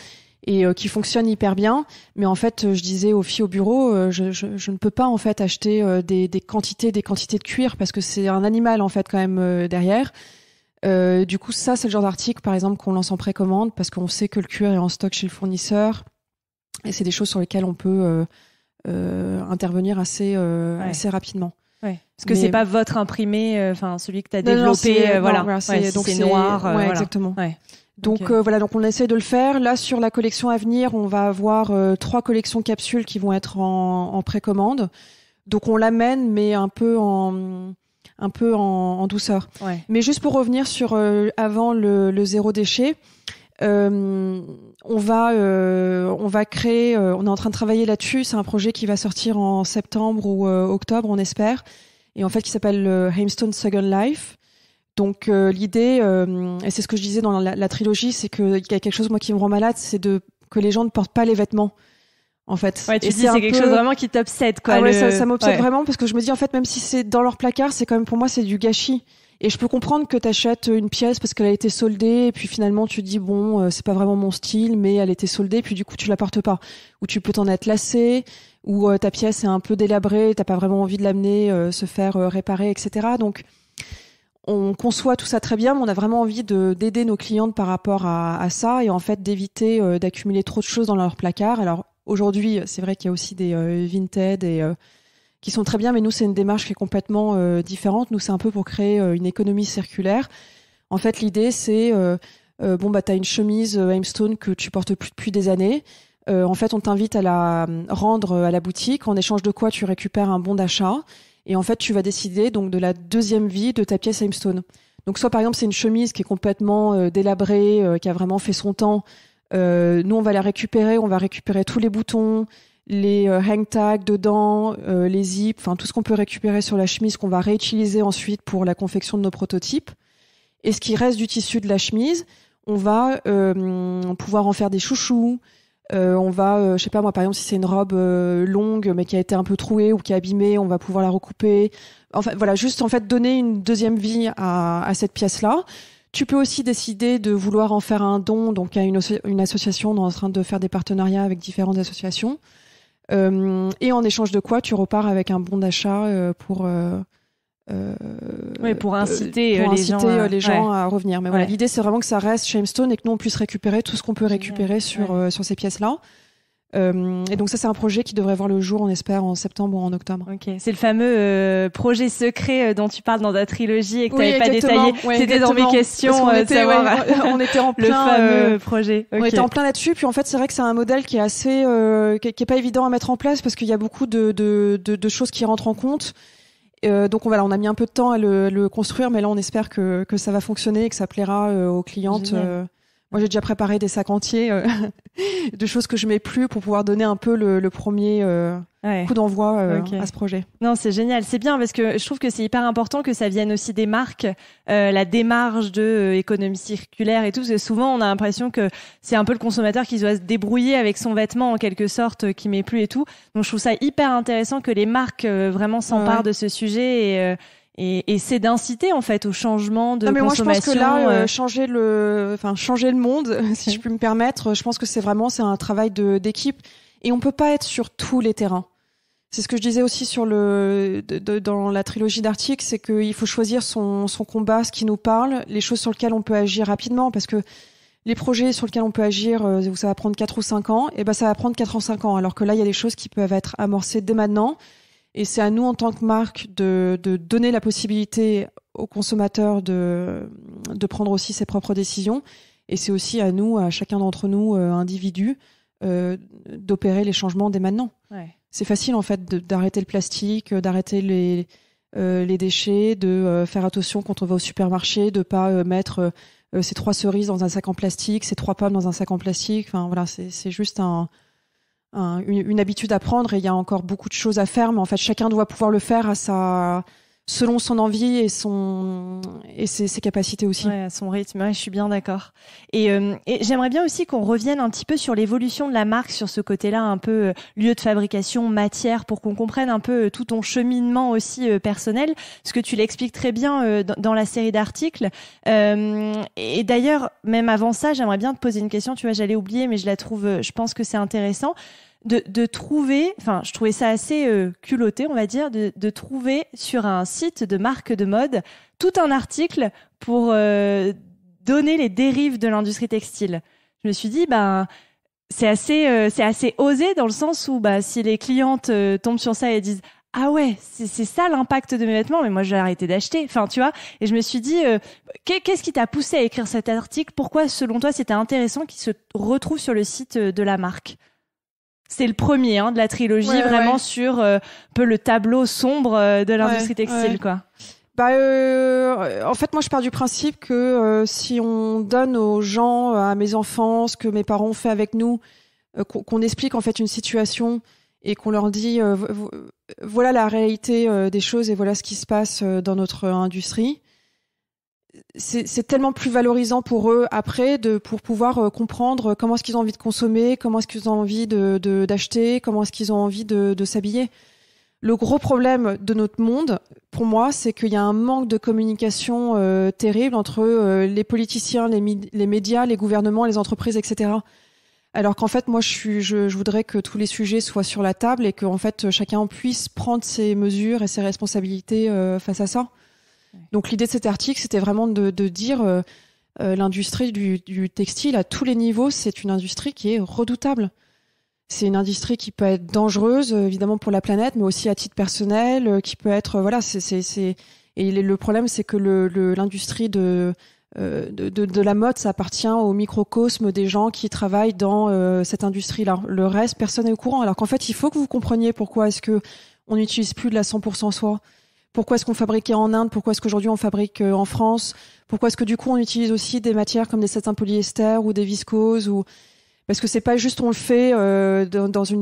et qui fonctionne hyper bien. Mais en fait, je disais aux filles au bureau, je ne peux pas en fait acheter des quantités de cuir parce que c'est un animal en fait quand même derrière. Du coup, ça c'est le genre d'article par exemple qu'on lance en précommande parce qu'on sait que le cuir est en stock chez le fournisseur. Et c'est des choses sur lesquelles on peut intervenir assez rapidement. Ouais. Parce que c'est pas votre imprimé, celui que tu as développé, voilà. C'est noir. Ouais, voilà. Exactement. Ouais. Donc voilà, donc on essaie de le faire. Là, sur la collection à venir, on va avoir 3 collections capsules qui vont être en précommande. Donc on l'amène, mais un peu en douceur. Ouais. Mais juste pour revenir sur avant le zéro déchet. On va créer, on est en train de travailler là-dessus. C'est un projet qui va sortir en septembre ou octobre, on espère. Et en fait, qui s'appelle Heimstone Second Life. Donc l'idée, et c'est ce que je disais dans la trilogie, c'est qu'il y a quelque chose moi qui me rend malade, c'est que les gens ne portent pas les vêtements. En fait. Ouais, tu dis c'est quelque chose vraiment qui t'obsède, quoi. Ah ouais, ça m'obsède vraiment parce que je me dis en fait même si c'est dans leur placard, c'est quand même pour moi c'est du gâchis. Et je peux comprendre que tu achètes une pièce parce qu'elle a été soldée et puis finalement tu dis bon c'est pas vraiment mon style mais elle était soldée puis du coup tu la portes pas ou tu peux t'en être lassé ou ta pièce est un peu délabrée, t'as pas vraiment envie de l'amener se faire réparer, etc. Donc on conçoit tout ça très bien, mais on a vraiment envie d'aider nos clientes par rapport à ça et en fait d'éviter d'accumuler trop de choses dans leur placard. Alors aujourd'hui c'est vrai qu'il y a aussi des Vinted et qui sont très bien, mais nous, c'est une démarche qui est complètement différente. Nous, c'est un peu pour créer une économie circulaire. En fait, l'idée, c'est, t'as une chemise Heimstone que tu portes plus depuis des années. En fait, on t'invite à la rendre à la boutique, en échange de quoi tu récupères un bon d'achat. Et en fait, tu vas décider donc de la deuxième vie de ta pièce Heimstone. Donc, soit par exemple, c'est une chemise qui est complètement délabrée, qui a vraiment fait son temps. Nous, on va la récupérer, on va récupérer tous les boutons, les hang tags dedans, les zips, enfin tout ce qu'on peut récupérer sur la chemise qu'on va réutiliser ensuite pour la confection de nos prototypes. Et ce qui reste du tissu de la chemise, on va pouvoir en faire des chouchous. On va, je sais pas moi, par exemple, si c'est une robe longue mais qui a été un peu trouée ou qui est abîmée, on va pouvoir la recouper. Enfin voilà, juste en fait donner une deuxième vie à cette pièce-là. Tu peux aussi décider de vouloir en faire un don, donc il y a une association en train de faire des partenariats avec différentes associations. Et en échange de quoi tu repars avec un bon d'achat pour pour inciter les gens à revenir. Mais voilà, Ouais. l'idée c'est vraiment que ça reste chez Hemstone et que nous on puisse récupérer tout ce qu'on peut récupérer sur ces pièces-là. Et donc ça c'est un projet qui devrait voir le jour, on espère, en septembre ou en octobre. Ok, c'est le fameux projet secret dont tu parles dans ta trilogie et que tu n'avais pas exactement. détaillé. Ouais, C'était dans mes questions on de était, savoir on était en le plein fameux projet. On Ok. était en plein là-dessus, puis en fait c'est vrai que c'est un modèle qui est assez, qui est pas évident à mettre en place parce qu'il y a beaucoup de choses qui rentrent en compte. Donc on a mis un peu de temps à le construire, mais là on espère que ça va fonctionner et que ça plaira aux clientes. Moi j'ai déjà préparé des sacs entiers de choses que je mets plus pour pouvoir donner un peu le premier coup d'envoi à ce projet. Non, c'est génial, c'est bien parce que je trouve que c'est hyper important que ça vienne aussi des marques, la démarche de économie circulaire et tout, parce que souvent on a l'impression que c'est un peu le consommateur qui doit se débrouiller avec son vêtement en quelque sorte, qui met plus et tout. Donc je trouve ça hyper intéressant que les marques vraiment s'emparent de ce sujet et c'est d'inciter en fait au changement de consommation. Moi je pense que là changer le monde, si je puis me permettre, je pense que c'est un travail d'équipe et on peut pas être sur tous les terrains. C'est ce que je disais aussi dans la trilogie d'articles, c'est qu'il faut choisir son combat, ce qui nous parle, les choses sur lesquelles on peut agir rapidement, parce que les projets sur lesquels on peut agir, ça va prendre 4 ou 5 ans, et ça va prendre 4 ou 5 ans, alors que là il y a des choses qui peuvent être amorcées dès maintenant. Et c'est à nous, en tant que marque, de donner la possibilité aux consommateurs de prendre aussi ses propres décisions. Et c'est aussi à nous, à chacun d'entre nous, individus, d'opérer les changements dès maintenant. Ouais. C'est facile, en fait, d'arrêter le plastique, d'arrêter les déchets, de faire attention quand on va au supermarché, de pas mettre ces 3 cerises dans un sac en plastique, ces 3 pommes dans un sac en plastique. Enfin, voilà, c'est juste une habitude à prendre et il y a encore beaucoup de choses à faire, mais en fait chacun doit pouvoir le faire selon son envie et ses capacités aussi. Ouais, à son rythme, je suis bien d'accord. Et j'aimerais bien aussi qu'on revienne un petit peu sur l'évolution de la marque, sur ce côté-là, un peu lieu de fabrication, matière, pour qu'on comprenne un peu tout ton cheminement aussi personnel, parce que tu l'expliques très bien dans la série d'articles. Et d'ailleurs, même avant ça, j'aimerais bien te poser une question, tu vois, j'allais oublier, mais je pense que c'est intéressant. De trouver, enfin, je trouvais ça assez culotté, on va dire, de trouver sur un site de marque de mode tout un article pour donner les dérives de l'industrie textile. Je me suis dit, c'est assez osé dans le sens où, si les clientes tombent sur ça et disent ah ouais, c'est ça l'impact de mes vêtements, mais moi j'ai arrêté d'acheter. Enfin, tu vois. Et je me suis dit, qu'est-ce qui t'a poussé à écrire cet article ? Pourquoi, selon toi, c'était intéressant qu'il se retrouve sur le site de la marque ? C'est le premier de la trilogie, vraiment sur un peu le tableau sombre de l'industrie textile, quoi. En fait, moi, je pars du principe que si on donne aux gens, à mes enfants, ce que mes parents ont fait avec nous, qu'on explique en fait une situation et qu'on leur dit voilà la réalité des choses et voilà ce qui se passe dans notre industrie. C'est tellement plus valorisant pour eux après pour pouvoir comprendre comment est-ce qu'ils ont envie de consommer, comment est-ce qu'ils ont envie d'acheter, comment est-ce qu'ils ont envie de s'habiller. Le gros problème de notre monde, pour moi, c'est qu'il y a un manque de communication terrible entre les politiciens, les médias, les gouvernements, les entreprises, etc. Alors qu'en fait, moi, je voudrais que tous les sujets soient sur la table et qu'en fait, chacun puisse prendre ses mesures et ses responsabilités face à ça. Donc l'idée de cet article, c'était vraiment de dire l'industrie du textile à tous les niveaux, c'est une industrie qui est redoutable. C'est une industrie qui peut être dangereuse, évidemment pour la planète, mais aussi à titre personnel, qui peut être Et le problème, c'est que l'industrie de la mode, ça appartient au microcosme des gens qui travaillent dans cette industrie-là. Le reste, personne n'est au courant. Alors qu'en fait, il faut que vous compreniez pourquoi est-ce que on n'utilise plus de la 100% soie. Pourquoi est-ce qu'on fabriquait en Inde ? Pourquoi est-ce qu'aujourd'hui on fabrique en France ? Pourquoi est-ce que du coup on utilise aussi des matières comme des satins polyester ou des viscoses Parce que c'est pas juste on le fait dans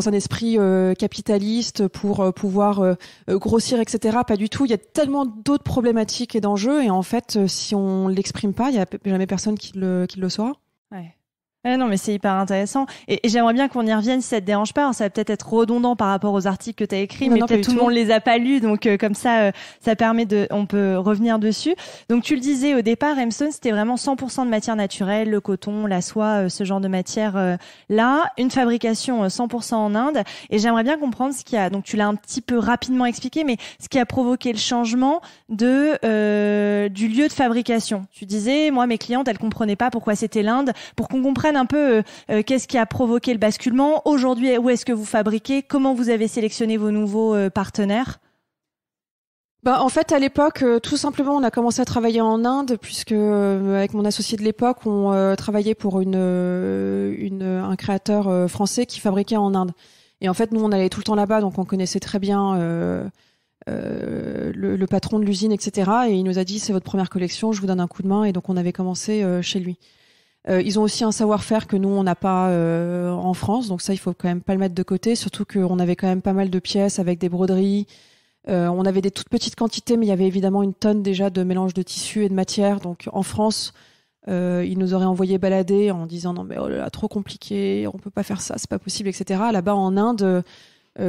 un esprit capitaliste pour pouvoir grossir, etc. Pas du tout. Il y a tellement d'autres problématiques et d'enjeux et en fait, si on l'exprime pas, il y a jamais personne qui le saura. Ouais. Non, mais c'est hyper intéressant. Et j'aimerais bien qu'on y revienne si ça te dérange pas. Alors, ça va peut-être être redondant par rapport aux articles que tu as écrits, mais peut-être tout le monde les a pas lus. Donc, comme ça, ça permet on peut revenir dessus. Donc, tu le disais au départ, Mstone, c'était vraiment 100% de matière naturelle, le coton, la soie, ce genre de matière là. Une fabrication 100% en Inde. Et j'aimerais bien comprendre ce qui a, donc tu l'as un petit peu rapidement expliqué, mais ce qui a provoqué le changement du lieu de fabrication. Tu disais, moi, mes clientes, elles comprenaient pas pourquoi c'était l'Inde. Pour qu'on comprenne un peu qu'est-ce qui a provoqué le basculement. Aujourd'hui, où est-ce que vous fabriquez? Comment vous avez sélectionné vos nouveaux partenaires? En fait, à l'époque, tout simplement, on a commencé à travailler en Inde puisque avec mon associé de l'époque, on travaillait pour un créateur français qui fabriquait en Inde. Et en fait, nous, on allait tout le temps là-bas, donc on connaissait très bien le patron de l'usine, etc. Et il nous a dit, c'est votre première collection, je vous donne un coup de main. Et donc, on avait commencé chez lui. Ils ont aussi un savoir-faire que nous, on n'a pas en France. Donc ça, il faut quand même pas le mettre de côté. Surtout qu'on avait quand même pas mal de pièces avec des broderies. On avait des toutes petites quantités, mais il y avait évidemment une tonne déjà de mélange de tissus et de matière. Donc en France, ils nous auraient envoyé balader en disant non mais oh là là, trop compliqué, on peut pas faire ça, c'est pas possible, etc. Là-bas en Inde,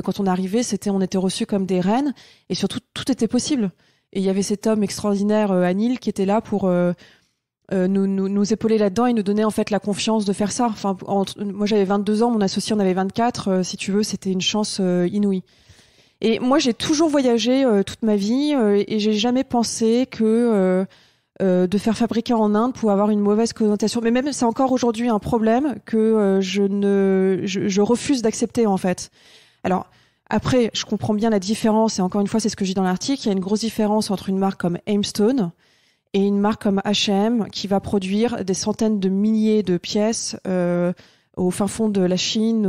quand on arrivait, on était reçus comme des reines et surtout tout était possible. Et il y avait cet homme extraordinaire, Anil, qui était là pour nous épauler là-dedans et nous donner en fait la confiance de faire ça. Enfin, moi j'avais 22 ans, mon associé en avait 24. Si tu veux, c'était une chance inouïe. Et moi j'ai toujours voyagé toute ma vie et j'ai jamais pensé que de faire fabriquer en Inde pouvait avoir une mauvaise connotation. Mais même c'est encore aujourd'hui un problème que je refuse d'accepter en fait. Alors après, je comprends bien la différence et encore une fois c'est ce que je dis dans l'article. Il y a une grosse différence entre une marque comme Mstone et une marque comme H&M qui va produire des centaines de milliers de pièces au fin fond de la Chine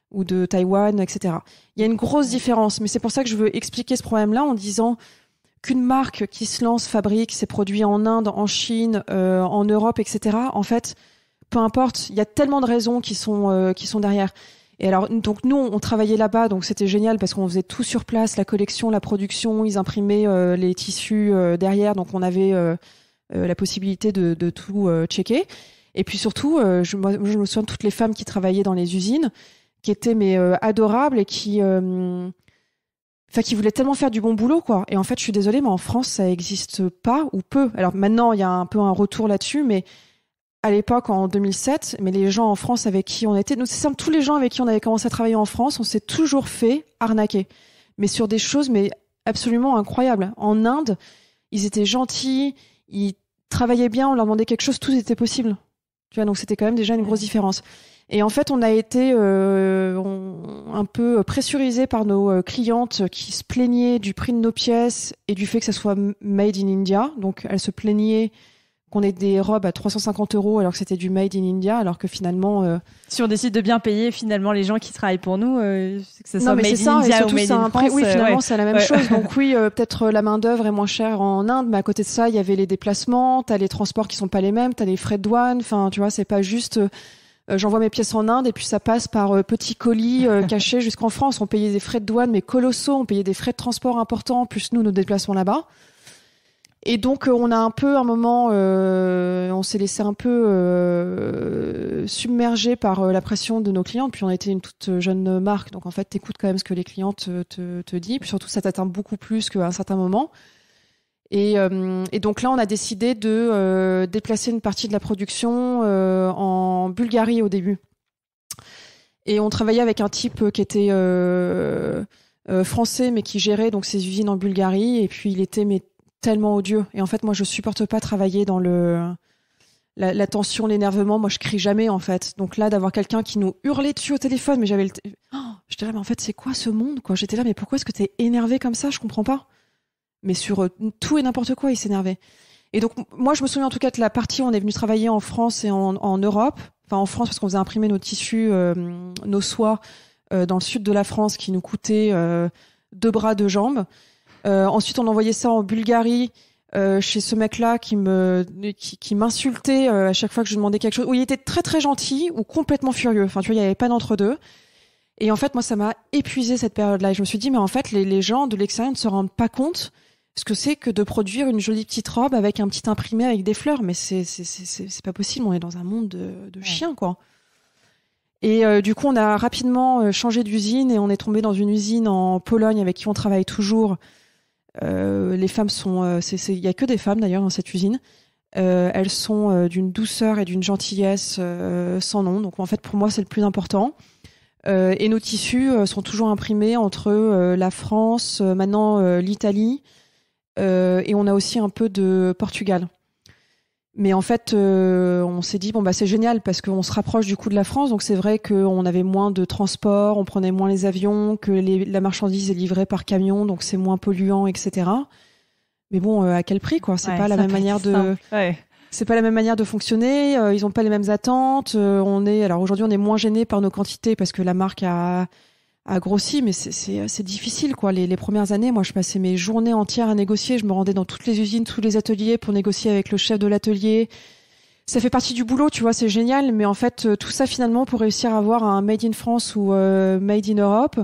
ou de Taïwan, etc. Il y a une grosse différence, mais c'est pour ça que je veux expliquer ce problème-là en disant qu'une marque qui se lance, fabrique ses produits en Inde, en Chine, en Europe, etc. En fait, peu importe, il y a tellement de raisons qui sont derrière. Et alors, donc nous, on travaillait là-bas, donc c'était génial parce qu'on faisait tout sur place, la collection, la production, ils imprimaient les tissus derrière, donc on avait la possibilité de tout checker. Et puis surtout, je me souviens de toutes les femmes qui travaillaient dans les usines, qui étaient adorables et qui voulaient tellement faire du bon boulot, quoi. Et en fait, je suis désolée, mais en France, ça existe pas ou peu. Alors maintenant, il y a un peu un retour là-dessus, mais à l'époque, en 2007, mais les gens en France avec qui on était, nous, c'est simple, tous les gens avec qui on avait commencé à travailler en France, on s'est toujours fait arnaquer. Mais sur des choses, mais absolument incroyables. En Inde, ils étaient gentils, ils travaillaient bien, on leur demandait quelque chose, tout était possible. Tu vois, donc c'était quand même déjà une grosse différence. Et en fait, on a été un peu pressurisés par nos clientes qui se plaignaient du prix de nos pièces et du fait que ça soit made in India. Donc, elles se plaignaient qu'on ait des robes à 350 € alors que c'était du made in India, alors que finalement... Si on décide de bien payer finalement les gens qui travaillent pour nous, que ce soit made in India ou made in France, oui, finalement c'est la même chose. Donc oui, peut-être la main d'œuvre est moins chère en Inde, mais à côté de ça, il y avait les déplacements, t'as les transports qui sont pas les mêmes, t'as les frais de douane. Enfin, tu vois, c'est pas juste j'envoie mes pièces en Inde et puis ça passe par petits colis cachés jusqu'en France. On payait des frais de douane mais colossaux, on payait des frais de transport importants, plus nous nos déplacements là-bas. Et donc, on a un peu, un moment, on s'est laissé un peu submerger par la pression de nos clients. Puis, on était une toute jeune marque. Donc, en fait, t'écoutes quand même ce que les clientes te disent. Puis, surtout, ça t'atteint beaucoup plus qu'à un certain moment. Et donc, là, on a décidé de déplacer une partie de la production en Bulgarie au début. Et on travaillait avec un type qui était français, mais qui gérait donc ses usines en Bulgarie. Et puis, il était tellement odieux. Et en fait, moi, je supporte pas travailler dans la tension, l'énervement. Moi, je crie jamais, en fait. Donc là, d'avoir quelqu'un qui nous hurlait dessus au téléphone, mais j'étais là, mais en fait, c'est quoi ce monde, quoi? J'étais là, mais pourquoi est-ce que t'es énervé comme ça? Je comprends pas. Mais sur tout et n'importe quoi, il s'énervait. Et donc, moi, je me souviens en tout cas de la partie où on est venu travailler en France et en Europe. Enfin, en France, parce qu'on faisait imprimer nos tissus, nos soies, dans le sud de la France, qui nous coûtaient 2 bras, 2 jambes. Ensuite, on envoyait ça en Bulgarie chez ce mec-là qui m'insultait à chaque fois que je lui demandais quelque chose. Où il était très très gentil ou complètement furieux. Enfin, tu vois, il n'y avait pas d'entre-deux. Et en fait, moi, ça m'a épuisé cette période-là. Et je me suis dit, mais en fait, les gens de l'extérieur ne se rendent pas compte ce que c'est que de produire une jolie petite robe avec un petit imprimé avec des fleurs. Mais c'est pas possible. On est dans un monde de chiens, quoi. Et du coup, on a rapidement changé d'usine et on est tombé dans une usine en Pologne avec qui on travaille toujours. Les femmes sont, il y a que des femmes d'ailleurs dans cette usine. Elles sont d'une douceur et d'une gentillesse sans nom. Donc en fait, pour moi, c'est le plus important. Et nos tissus sont toujours imprimés entre la France, maintenant l'Italie, et on a aussi un peu de Portugal. Mais en fait, on s'est dit, c'est génial parce qu'on se rapproche du coup de la France. Donc c'est vrai qu'on avait moins de transport, on prenait moins les avions, que la marchandise est livrée par camion, donc c'est moins polluant, etc. Mais bon, à quel prix, quoi? C'est pas la même manière de... C'est pas la même manière de fonctionner. Ils ont pas les mêmes attentes. Alors aujourd'hui, on est moins gêné par nos quantités parce que la marque a grossi, mais c'est difficile, quoi. Les premières années, moi, je passais mes journées entières à négocier. Je me rendais dans toutes les usines, tous les ateliers pour négocier avec le chef de l'atelier. Ça fait partie du boulot, tu vois, c'est génial. Mais en fait, tout ça, finalement, pour réussir à avoir un Made in France ou Made in Europe,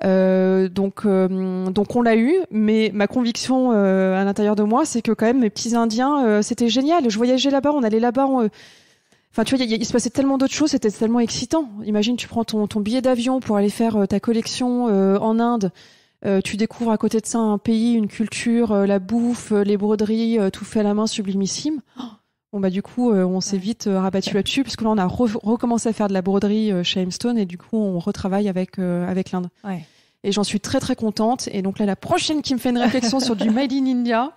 donc on l'a eu. Mais ma conviction à l'intérieur de moi, c'est que quand même, mes petits Indiens, c'était génial. Je voyageais là-bas, on allait là-bas. Enfin, tu vois, il se passait tellement d'autres choses, c'était tellement excitant. Imagine, tu prends ton billet d'avion pour aller faire ta collection en Inde. Tu découvres à côté de ça un pays, une culture, la bouffe, les broderies, tout fait à la main, sublimissime. Du coup, on s'est vite rabattu là-dessus, parce que là, on a recommencé à faire de la broderie chez Hemstone, et du coup, on retravaille avec l'Inde. Ouais. Et j'en suis très, très contente. Et donc là, la prochaine qui me fait une réflexion sur du Made in India...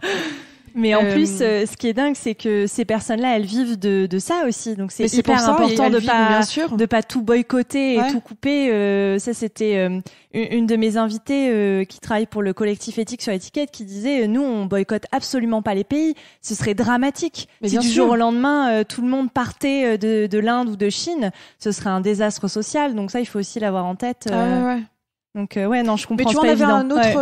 Mais en plus, ce qui est dingue, c'est que ces personnes-là, elles vivent de ça aussi. Donc c'est hyper important de pas tout boycotter et tout couper. Ça, c'était une de mes invitées qui travaille pour le collectif éthique sur l'étiquette qui disait nous, on boycotte absolument pas les pays. Ce serait dramatique si du jour au lendemain tout le monde partait de l'Inde ou de Chine. Ce serait un désastre social. Donc ça, il faut aussi l'avoir en tête. Donc non, je comprends. Mais tu vois, on avait un autre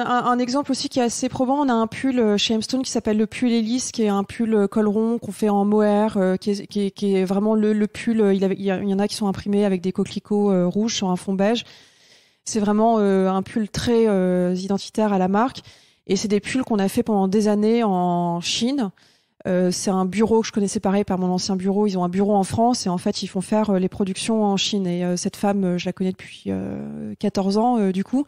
un exemple aussi qui est assez probant. On a un pull chez Hemstone qui s'appelle le pull Hélice, qui est un pull col rond qu'on fait en mohair, qui est vraiment le pull. Il y en a qui sont imprimés avec des coquelicots rouges sur un fond beige. C'est vraiment un pull très identitaire à la marque. Et c'est des pulls qu'on a fait pendant des années en Chine. C'est un bureau que je connaissais pareil par mon ancien bureau. Ils ont un bureau en France et en fait ils font faire les productions en Chine. Et cette femme, je la connais depuis 14 ans du coup.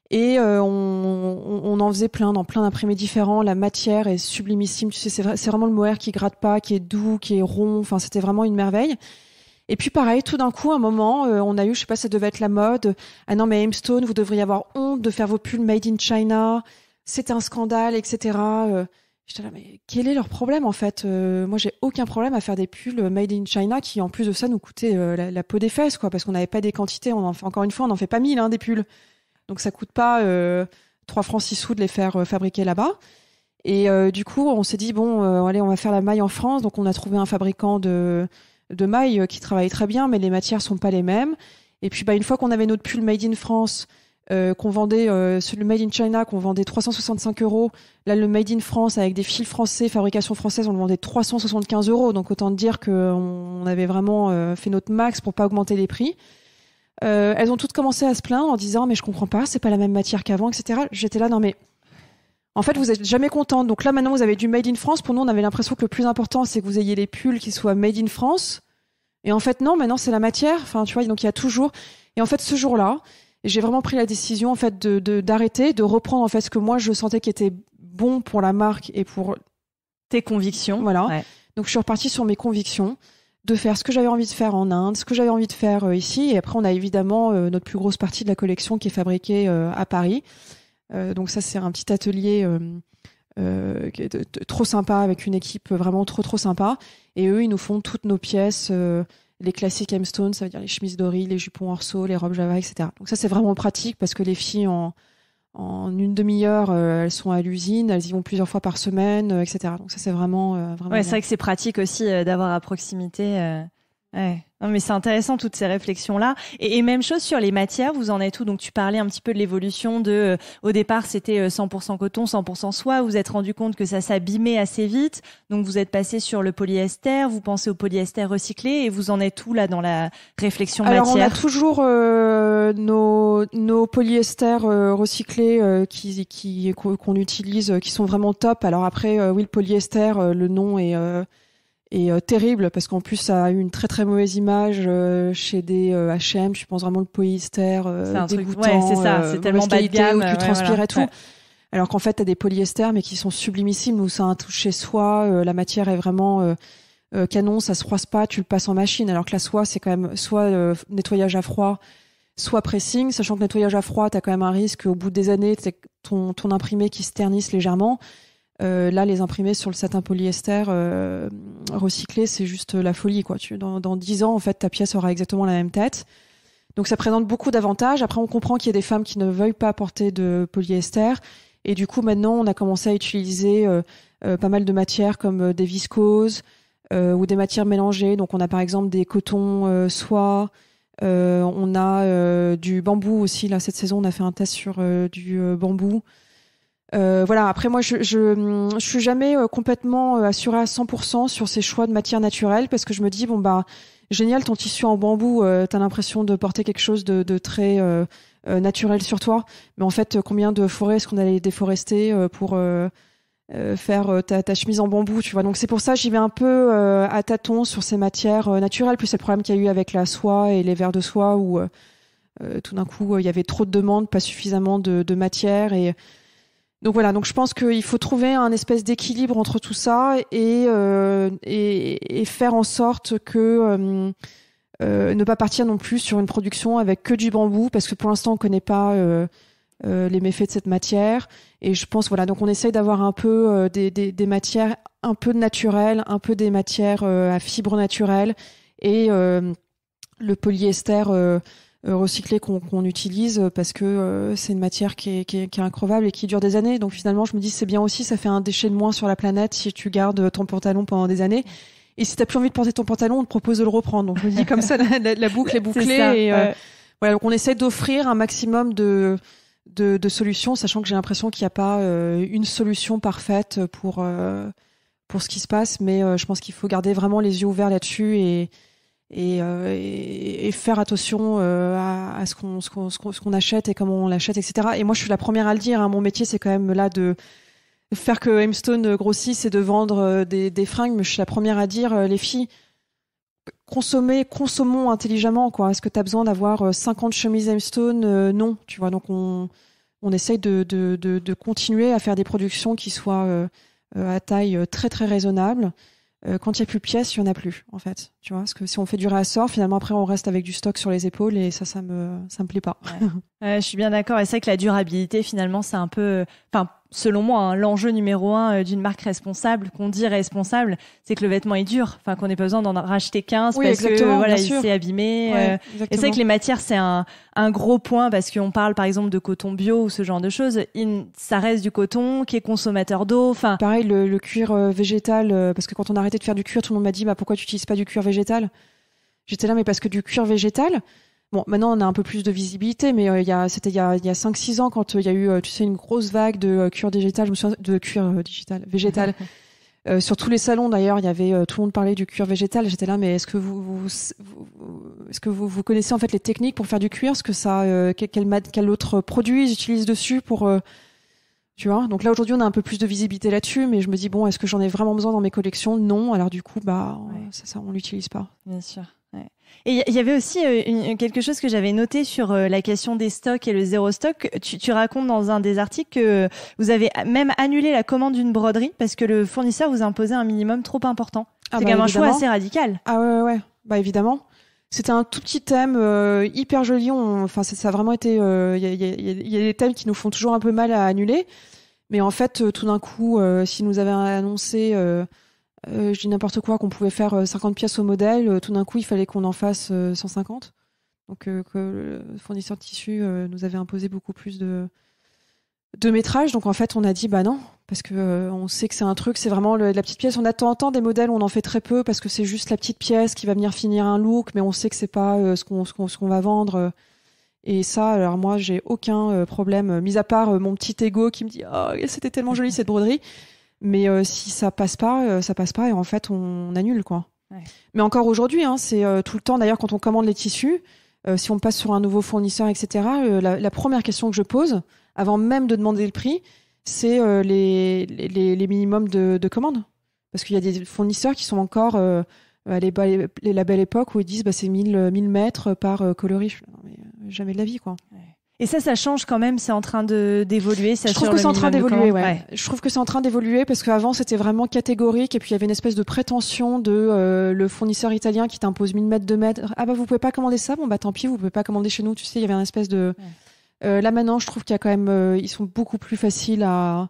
Et on en faisait dans plein d'imprimés différents. La matière est sublimissime. Tu sais, c'est vraiment le mohair qui gratte pas, qui est doux, qui est rond. Enfin, c'était vraiment une merveille. Et puis pareil, tout d'un coup, à un moment, on a eu, je sais pas, ça devait être la mode. Ah non, mais Hemstone, vous devriez avoir honte de faire vos pulls made in China. C'est un scandale, etc. J'étais là, mais quel est leur problème en fait? Moi, j'ai aucun problème à faire des pulls made in China qui, en plus de ça, nous coûtaient la peau des fesses, quoi, parce qu'on n'avait pas des quantités. Encore une fois, on n'en fait pas 1000 des pulls, donc ça coûte pas 3 francs 6 sous de les faire fabriquer là-bas. Et du coup, on s'est dit allez, on va faire la maille en France. Donc, on a trouvé un fabricant de mailles qui travaille très bien, mais les matières sont pas les mêmes. Et puis, une fois qu'on avait notre pull made in France, qu'on vendait le Made in China qu'on vendait 365 €. Là, le Made in France avec des fils français, fabrication française, on le vendait 375 €. Donc autant te dire qu'on avait vraiment fait notre max pour pas augmenter les prix. Elles ont toutes commencé à se plaindre en disant mais je comprends pas, c'est pas la même matière qu'avant, etc. J'étais là non mais en fait vous êtes jamais contente. Donc là maintenant vous avez du Made in France. Pour nous on avait l'impression que le plus important c'est que vous ayez les pulls qui soient Made in France. Et en fait non, maintenant c'est la matière. Enfin tu vois, donc il y a toujours. Et en fait ce jour-là j'ai vraiment pris la décision en fait d'arrêter, de reprendre en fait ce que moi je sentais qui était bon pour la marque et pour tes convictions. Voilà. Ouais. Donc je suis repartie sur mes convictions, de faire ce que j'avais envie de faire en Inde, ce que j'avais envie de faire ici. Et après on a évidemment notre plus grosse partie de la collection qui est fabriquée à Paris. Donc ça c'est un petit atelier qui est trop sympa avec une équipe vraiment trop sympa. Et eux ils nous font toutes nos pièces. Les classiques Hemstone, ça veut dire les chemises Dory, les jupons Orso, les robes Java, etc. Donc ça, c'est vraiment pratique parce que les filles, en une demi-heure, elles sont à l'usine, elles y vont plusieurs fois par semaine, etc. Donc ça, c'est vraiment ouais, c'est vrai que c'est pratique aussi d'avoir à proximité. Ouais. Non, mais c'est intéressant toutes ces réflexions-là. Et même chose sur les matières, vous en êtes où? Donc tu parlais un petit peu de l'évolution de, au départ c'était 100% coton, 100% soie. Vous vous êtes rendu compte que ça s'abîmait assez vite. Donc vous êtes passé sur le polyester, vous pensez au polyester recyclé et vous en êtes où là dans la réflexion Alors matière? on a toujours nos polyesters recyclés qu'on utilise, qui sont vraiment top. Alors après, oui, le polyester, le nom est terrible parce qu'en plus ça a eu une très très mauvaise image chez des H&M. Je pense vraiment le polyester c'est un dégoûtant, truc, ouais, c'est ça, c'est tellement bas de gamme, où tu transpires voilà. et tout. Ouais. Alors qu'en fait t'as des polyesters mais qui sont sublimissimes où ça a un toucher chez soi, la matière est vraiment canon, ça se froisse pas, tu le passes en machine. Alors que la soie c'est quand même soit nettoyage à froid, soit pressing, sachant que nettoyage à froid t'as quand même un risque au bout des années ton imprimé qui se ternisse légèrement. Là, les imprimés sur le satin polyester recyclé, c'est juste la folie, quoi. Dans 10 ans, en fait, ta pièce aura exactement la même tête. Donc, ça présente beaucoup d'avantages. Après, on comprend qu'il y a des femmes qui ne veuillent pas porter de polyester. Et du coup, maintenant, on a commencé à utiliser pas mal de matières comme des viscoses ou des matières mélangées. Donc, on a par exemple des cotons soie. On a du bambou aussi. Là, cette saison, on a fait un test sur du bambou. Voilà. Après, moi, je suis jamais complètement assurée à 100% sur ces choix de matières naturelles parce que je me dis bon bah génial, ton tissu en bambou, t'as l'impression de porter quelque chose de très naturel sur toi, mais en fait, combien de forêts est-ce qu'on allait déforester pour faire ta chemise en bambou, tu vois. Donc c'est pour ça j'y vais un peu à tâtons sur ces matières naturelles. Plus c'est le problème qu'il y a eu avec la soie et les vers de soie où tout d'un coup il y avait trop de demandes, pas suffisamment de matière et donc voilà, donc je pense qu'il faut trouver un espèce d'équilibre entre tout ça et faire en sorte que ne pas partir non plus sur une production avec que du bambou parce que pour l'instant on connaît pas les méfaits de cette matière et je pense voilà donc on essaye d'avoir un peu des matières un peu naturelles, un peu des matières à fibres naturelles et le polyester recyclé qu'on utilise parce que c'est une matière qui est increvable et qui dure des années. Donc finalement, je me dis c'est bien aussi, ça fait un déchet de moins sur la planète si tu gardes ton pantalon pendant des années. Et si t'as plus envie de porter ton pantalon, on te propose de le reprendre. Donc je me dis comme ça, la boucle est bouclée. Ça, et ouais. voilà, donc on essaie d'offrir un maximum de solutions, sachant que j'ai l'impression qu'il n'y a pas une solution parfaite pour ce qui se passe, mais je pense qu'il faut garder vraiment les yeux ouverts là-dessus et faire attention à ce qu'on achète et comment on l'achète, etc. Et moi, je suis la première à le dire. Hein, mon métier, c'est quand même là de faire que Hemstone grossisse et de vendre des fringues. Mais je suis la première à dire, les filles, consommons intelligemment, quoi. Est-ce que tu as besoin d'avoir 50 chemises Hemstone? Non, tu vois. Donc, on essaye de continuer à faire des productions qui soient à taille très, très raisonnable. Quand il n'y a plus de pièces, il n'y en a plus, en fait. Tu vois, parce que si on fait du réassort, finalement, après, on reste avec du stock sur les épaules et ça me plaît pas. Ouais. Je suis bien d'accord. Et c'est vrai que la durabilité, finalement, c'est un peu, enfin, selon moi, hein, l'enjeu numéro 1 d'une marque responsable, qu'on dit responsable, c'est que le vêtement est dur. Enfin, qu'on n'ait pas besoin d'en racheter 15 oui, parce que, voilà, il s'est abîmé. Ouais, et c'est vrai que les matières, c'est un gros point parce qu'on parle, par exemple, de coton bio ou ce genre de choses. Ça reste du coton qui est consommateur d'eau. Enfin. Pareil, le cuir végétal, parce que quand on a arrêté de faire du cuir, tout le monde m'a dit, bah, pourquoi tu n'utilises pas du cuir végétal? J'étais là, mais parce que du cuir végétal, bon, maintenant on a un peu plus de visibilité, mais c'était il y a 5-6 ans quand il y a eu, tu sais, une grosse vague de cuir digital, je me souviens de cuir végétal. Sur tous les salons d'ailleurs, il y avait tout le monde parlait du cuir végétal. J'étais là, mais est-ce que vous connaissez en fait les techniques pour faire du cuir? Est-ce que ça, quel autre produit ils utilisent dessus pour tu vois? Donc là aujourd'hui on a un peu plus de visibilité là-dessus, mais je me dis bon, est-ce que j'en ai vraiment besoin dans mes collections? Non. Alors du coup, bah ça on l'utilise pas. Bien sûr. Ouais. Et il y avait aussi quelque chose que j'avais noté sur la question des stocks et le zéro stock. Tu racontes dans un des articles que vous avez même annulé la commande d'une broderie parce que le fournisseur vous imposait un minimum trop important. C'est quand même un choix assez radical. Ah ouais. Bah évidemment. C'était un tout petit thème hyper joli. Enfin, ça a vraiment été. Il y a des thèmes qui nous font toujours un peu mal à annuler. Mais en fait, tout d'un coup, s'ils nous avaient annoncé... je dis n'importe quoi, qu'on pouvait faire 50 pièces au modèle. Tout d'un coup, il fallait qu'on en fasse 150. Donc, que le fournisseur de tissu nous avait imposé beaucoup plus de métrage. Donc en fait, on a dit bah non, parce que on sait que c'est un truc, c'est vraiment la petite pièce. On a de temps en temps des modèles, on en fait très peu parce que c'est juste la petite pièce qui va venir finir un look, mais on sait que c'est pas ce qu'on va vendre. Et ça, alors moi, j'ai aucun problème, mis à part mon petit ego qui me dit oh c'était tellement joli cette broderie. Mais si ça passe pas, ça passe pas et en fait on annule quoi. Ouais. Mais encore aujourd'hui, hein, c'est tout le temps. D'ailleurs, quand on commande les tissus, si on passe sur un nouveau fournisseur, etc. La première question que je pose, avant même de demander le prix, c'est les minimums de commandes. Parce qu'il y a des fournisseurs qui sont encore à la belle époque où ils disent c'est 1000 mètres par coloris. Mais jamais de la vie, quoi. Ouais. Et ça change quand même, c'est en train d'évoluer. Je trouve que c'est en train d'évoluer, ouais. Je trouve que c'est en train d'évoluer parce qu'avant c'était vraiment catégorique et puis il y avait une espèce de prétention de le fournisseur italien qui t'impose 1000 mètres, 2 mètres. Ah bah vous pouvez pas commander ça, bon bah tant pis, vous pouvez pas commander chez nous. Tu sais, il y avait une espèce de... Ouais. Là maintenant, je trouve qu'il y a quand même... ils sont beaucoup plus faciles à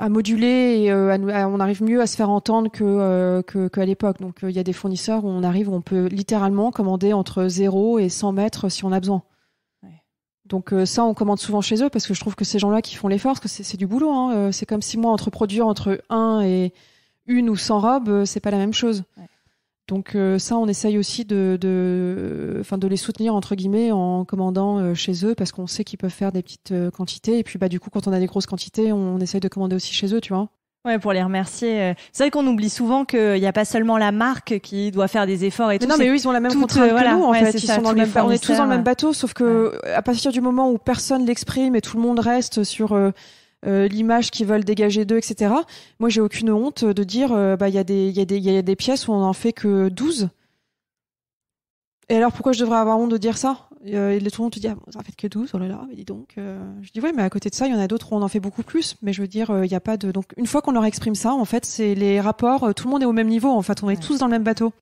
moduler et on arrive mieux à se faire entendre qu'à l'époque. Donc il y a des fournisseurs où on peut littéralement commander entre 0 et 100 mètres si on a besoin. Ouais. Donc ça, on commande souvent chez eux parce que je trouve que ces gens-là qui font l'effort, parce que c'est du boulot. Hein. C'est comme si moi, produire entre 1 et 1 ou 100 robes, c'est pas la même chose. Ouais. Donc ça, on essaye aussi de les soutenir entre guillemets en commandant chez eux parce qu'on sait qu'ils peuvent faire des petites quantités et puis du coup quand on a des grosses quantités, on essaye de commander aussi chez eux, tu vois. Ouais, pour les remercier. C'est vrai qu'on oublie souvent qu'il n'y a pas seulement la marque qui doit faire des efforts et tout. Non, mais eux, ils ont la même contrainte que nous, en fait. Ils sont dans le même on est tous dans le même bateau, sauf que à partir du moment où personne l'exprime et tout le monde reste sur l'image qu'ils veulent dégager d'eux, etc. Moi, j'ai aucune honte de dire, il y a des pièces où on en fait que 12. Et alors, pourquoi je devrais avoir honte de dire ça? Et tout le monde te dit, ça en fait que 12, oh là là, mais dis donc. Je dis, ouais, mais à côté de ça, il y en a d'autres où on en fait beaucoup plus. Mais je veux dire, il n'y a pas de... Donc, une fois qu'on leur exprime ça, en fait, c'est les rapports, tout le monde est au même niveau, en fait, on est tous dans le même bateau.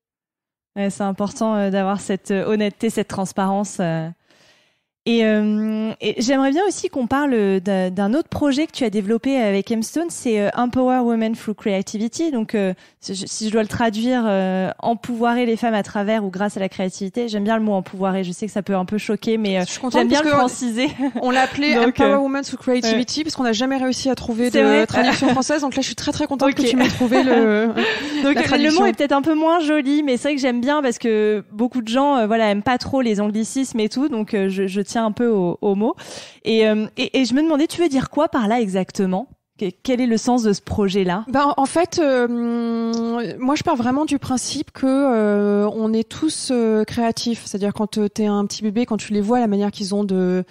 Ouais, c'est important d'avoir cette honnêteté, cette transparence. Et j'aimerais bien aussi qu'on parle d'un autre projet que tu as développé avec M-Stone, c'est Empower Women Through Creativity. Donc, si je dois le traduire, empouvoirer les femmes à travers ou grâce à la créativité. J'aime bien le mot empouvoirer. Je sais que ça peut un peu choquer, mais j'aime bien le franciser. On l'a appelé Empower Women Through Creativity parce qu'on n'a jamais réussi à trouver de traduction française. Donc là, je suis très très contente que tu m'aies trouvé donc, la traduction. Le mot est peut-être un peu moins joli, mais c'est vrai que j'aime bien parce que beaucoup de gens, aiment pas trop les anglicismes et tout. Donc, je tiens un peu au mot. Et je me demandais, tu veux dire quoi par là exactement? Quel est le sens de ce projet-là? En fait, moi je pars vraiment du principe que on est tous créatifs. C'est-à-dire quand t'es un petit bébé, quand tu les vois, la manière qu'ils ont de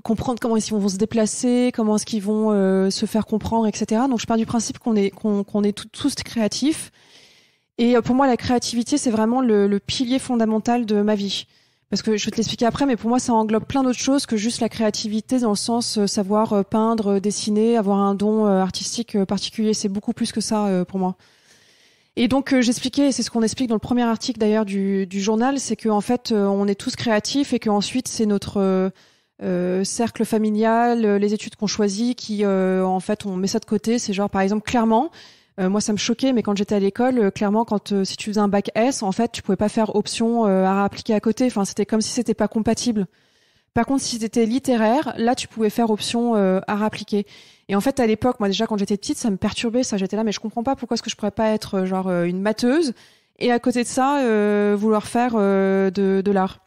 comprendre comment ils vont se déplacer, comment est-ce qu'ils vont se faire comprendre, etc. Donc je pars du principe qu'on est tous créatifs. Et pour moi, la créativité, c'est vraiment le pilier fondamental de ma vie. Parce que je vais te l'expliquer après, mais pour moi, ça englobe plein d'autres choses que juste la créativité dans le sens savoir peindre, dessiner, avoir un don artistique particulier. C'est beaucoup plus que ça pour moi. Et donc, j'expliquais, et c'est ce qu'on explique dans le premier article d'ailleurs du journal, c'est qu'en fait, on est tous créatifs et qu'ensuite, c'est notre cercle familial, les études qu'on choisit qui, en fait, on met ça de côté. C'est genre, par exemple, clairement... moi, ça me choquait, mais quand j'étais à l'école, clairement, si tu faisais un bac S, en fait, tu pouvais pas faire option art appliqué à côté. Enfin, c'était comme si c'était pas compatible. Par contre, si t'étais littéraire, là, tu pouvais faire option art appliqué. Et en fait, à l'époque, moi, déjà, quand j'étais petite, ça me perturbait. Ça, j'étais là, mais je comprends pas pourquoi est-ce que je pourrais pas être une matheuse et à côté de ça, vouloir faire de l'art.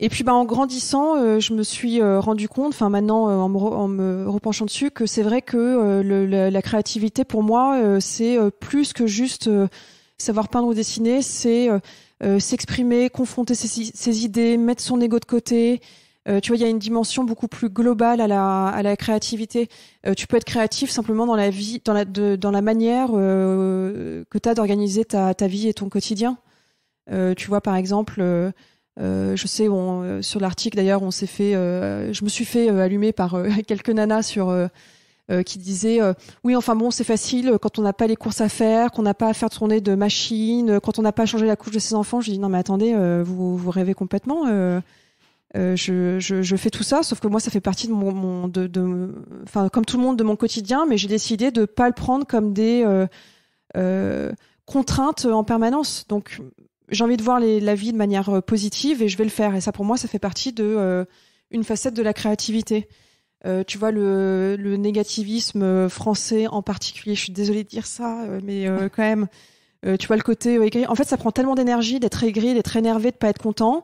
Et puis en grandissant, je me suis rendu compte, enfin maintenant en me repenchant dessus, que c'est vrai que la créativité pour moi, c'est plus que juste savoir peindre ou dessiner, c'est s'exprimer, confronter ses idées, mettre son ego de côté. Tu vois, il y a une dimension beaucoup plus globale à la créativité. Tu peux être créatif simplement dans la vie, dans la manière que tu as d'organiser ta vie et ton quotidien. Tu vois, par exemple. Je sais, sur l'article d'ailleurs, je me suis fait allumer par quelques nanas qui disaient oui, enfin bon, c'est facile quand on n'a pas les courses à faire, qu'on n'a pas à faire tourner de machine, quand on n'a pas à changer la couche de ses enfants. Je dis non mais attendez, vous rêvez complètement. Je fais tout ça, sauf que moi ça fait partie de enfin comme tout le monde de mon quotidien, mais j'ai décidé de pas le prendre comme des contraintes en permanence. Donc j'ai envie de voir la vie de manière positive et je vais le faire. Et ça, pour moi, ça fait partie de une facette de la créativité. Tu vois, le négativisme français en particulier, je suis désolée de dire ça, mais quand même, tu vois le côté aigri. En fait, ça prend tellement d'énergie d'être aigri, d'être énervé, de pas être content,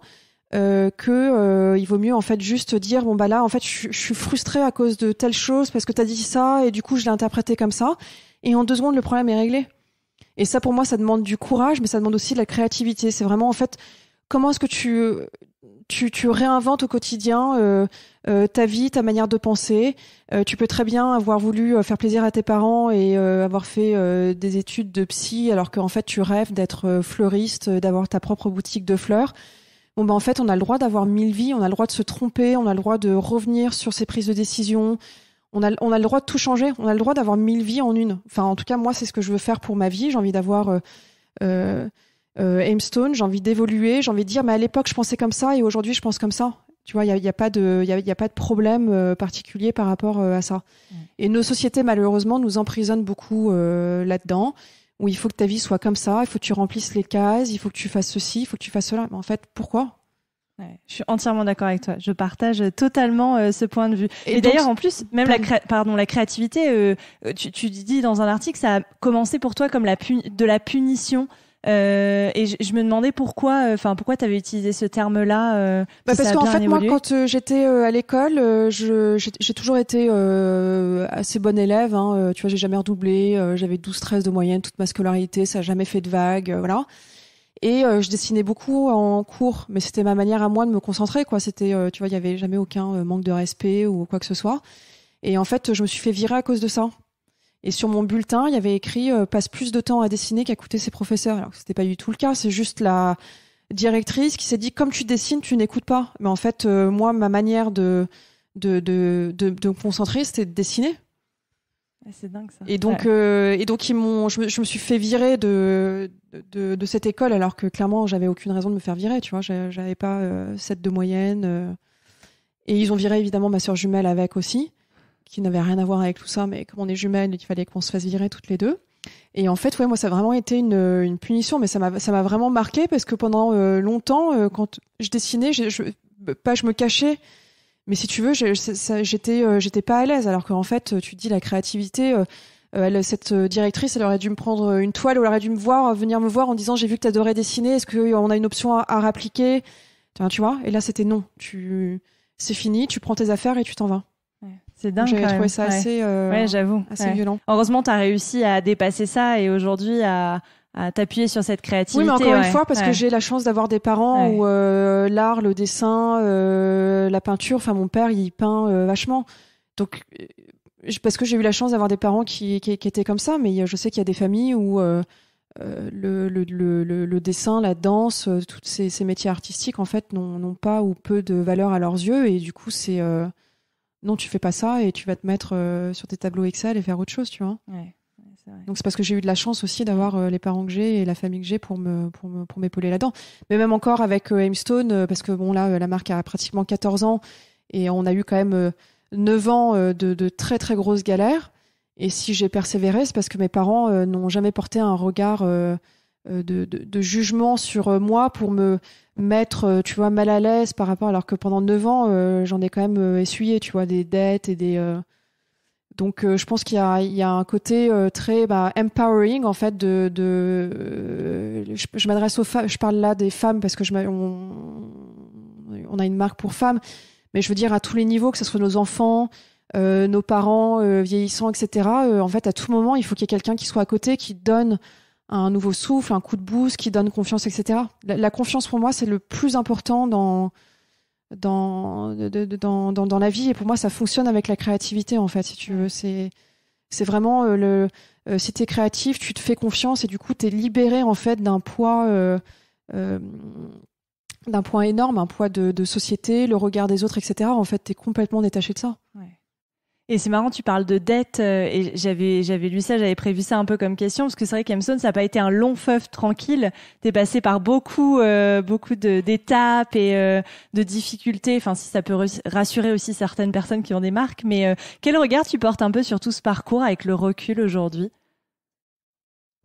il vaut mieux en fait juste dire bon bah là, en fait, je suis frustrée à cause de telle chose parce que t'as dit ça et du coup je l'ai interprété comme ça. Et en 2 secondes, le problème est réglé. Et ça, pour moi, ça demande du courage, mais ça demande aussi de la créativité. C'est vraiment en fait comment est-ce que tu réinventes au quotidien ta vie, ta manière de penser. Tu peux très bien avoir voulu faire plaisir à tes parents et avoir fait des études de psy alors qu'en fait tu rêves d'être fleuriste, d'avoir ta propre boutique de fleurs. Bon ben en fait on a le droit d'avoir 1000 vies, on a le droit de se tromper, on a le droit de revenir sur ses prises de décision. On a le droit de tout changer, on a le droit d'avoir 1000 vies en une. Enfin en tout cas moi c'est ce que je veux faire pour ma vie. J'ai envie d'avoir Aimstone, j'ai envie d'évoluer, j'ai envie de dire mais à l'époque je pensais comme ça et aujourd'hui je pense comme ça. Tu vois, il y a pas de problème particulier par rapport à ça. Et nos sociétés malheureusement nous emprisonnent beaucoup là-dedans où il faut que ta vie soit comme ça, il faut que tu remplisses les cases, il faut que tu fasses ceci, il faut que tu fasses cela. Mais en fait, pourquoi ? Ouais, je suis entièrement d'accord avec toi. Je partage totalement ce point de vue. Et donc, d'ailleurs, en plus, même la créativité, tu dis dans un article, ça a commencé pour toi comme de la punition. Et je me demandais pourquoi tu avais utilisé ce terme-là. Parce qu'en fait, évolué. Moi, quand j'étais à l'école, j'ai toujours été assez bonne élève. Hein, tu vois, j'ai jamais redoublé. J'avais 12-13 de moyenne toute ma scolarité. Ça n'a jamais fait de vagues. Voilà. Et je dessinais beaucoup en cours, mais c'était ma manière à moi de me concentrer, quoi. C'était, tu vois, il y avait jamais aucun manque de respect ou quoi que ce soit. Et en fait, je me suis fait virer à cause de ça. Et sur mon bulletin, il y avait écrit passe plus de temps à dessiner qu'à écouter ses professeurs. Alors que c'était pas du tout le cas. C'est juste la directrice qui s'est dit comme tu dessines, tu n'écoutes pas. Mais en fait, moi, ma manière de me concentrer, c'était de dessiner. C'est dingue ça. Et donc, je me suis fait virer de cette école alors que clairement j'avais aucune raison de me faire virer. Tu vois, j'avais pas 7 de moyenne. Et ils ont viré évidemment ma sœur jumelle avec aussi, qui n'avait rien à voir avec tout ça. Mais comme on est jumelles, il fallait qu'on se fasse virer toutes les deux. Et en fait, ouais, moi ça a vraiment été une punition, mais ça m'a vraiment marqué parce que pendant longtemps, quand je dessinais, je me cachais. Mais si tu veux, j'étais pas à l'aise. Alors qu'en fait, tu te dis la créativité, cette directrice, elle aurait dû me prendre une toile ou elle aurait dû venir me voir en disant j'ai vu que tu adorais dessiner, est-ce qu'on a une option à rappliquer ? Tu vois ? Et là, c'était non. C'est fini, tu prends tes affaires et tu t'en vas. Ouais, c'est dingue. J'avais trouvé ça assez, j'avoue. Assez violent. Heureusement, tu as réussi à dépasser ça et aujourd'hui à t'appuyer sur cette créativité. Oui, mais encore une fois, parce que j'ai la chance d'avoir des parents où l'art, le dessin, la peinture, enfin mon père, il peint vachement. Donc, parce que j'ai eu la chance d'avoir des parents qui étaient comme ça, mais je sais qu'il y a des familles où le dessin, la danse, tous ces métiers artistiques, en fait, n'ont pas ou peu de valeur à leurs yeux. Et du coup, c'est... non, tu fais pas ça et tu vas te mettre sur tes tableaux Excel et faire autre chose, tu vois. Ouais. Donc c'est parce que j'ai eu de la chance aussi d'avoir les parents que j'ai et la famille que j'ai pour m'épauler là-dedans. Mais même encore avec Aimstone, parce que bon là la marque a pratiquement 14 ans et on a eu quand même 9 ans de très très grosses galères. Et si j'ai persévéré, c'est parce que mes parents n'ont jamais porté un regard de jugement sur moi pour me mettre, tu vois, mal à l'aise par rapport, alors que pendant 9 ans, j'en ai quand même essuyé, tu vois, des dettes et des... Donc, je pense qu'il y a un côté très empowering, en fait, je m'adresse aux femmes, je parle là des femmes parce que on a une marque pour femmes, mais je veux dire à tous les niveaux, que ce soit nos enfants, nos parents vieillissants, etc. En fait, à tout moment, il faut qu'il y ait quelqu'un qui soit à côté, qui donne un nouveau souffle, un coup de boost, qui donne confiance, etc. La confiance, pour moi, c'est le plus important dans la vie, et pour moi ça fonctionne avec la créativité, en fait, si tu veux. C'est vraiment si t'es créatif, tu te fais confiance et du coup t'es libéré, en fait, d'un poids énorme, un poids de société, le regard des autres, etc. En fait, t'es complètement détaché de ça. Ouais. Et c'est marrant, tu parles de dette, et j'avais lu ça, j'avais prévu ça un peu comme question, parce que c'est vrai qu'Aimstone, ça n'a pas été un long fleuve tranquille. T'es passé par beaucoup d'étapes et de difficultés. Enfin, si ça peut rassurer aussi certaines personnes qui ont des marques. Mais quel regard tu portes un peu sur tout ce parcours avec le recul aujourd'hui ?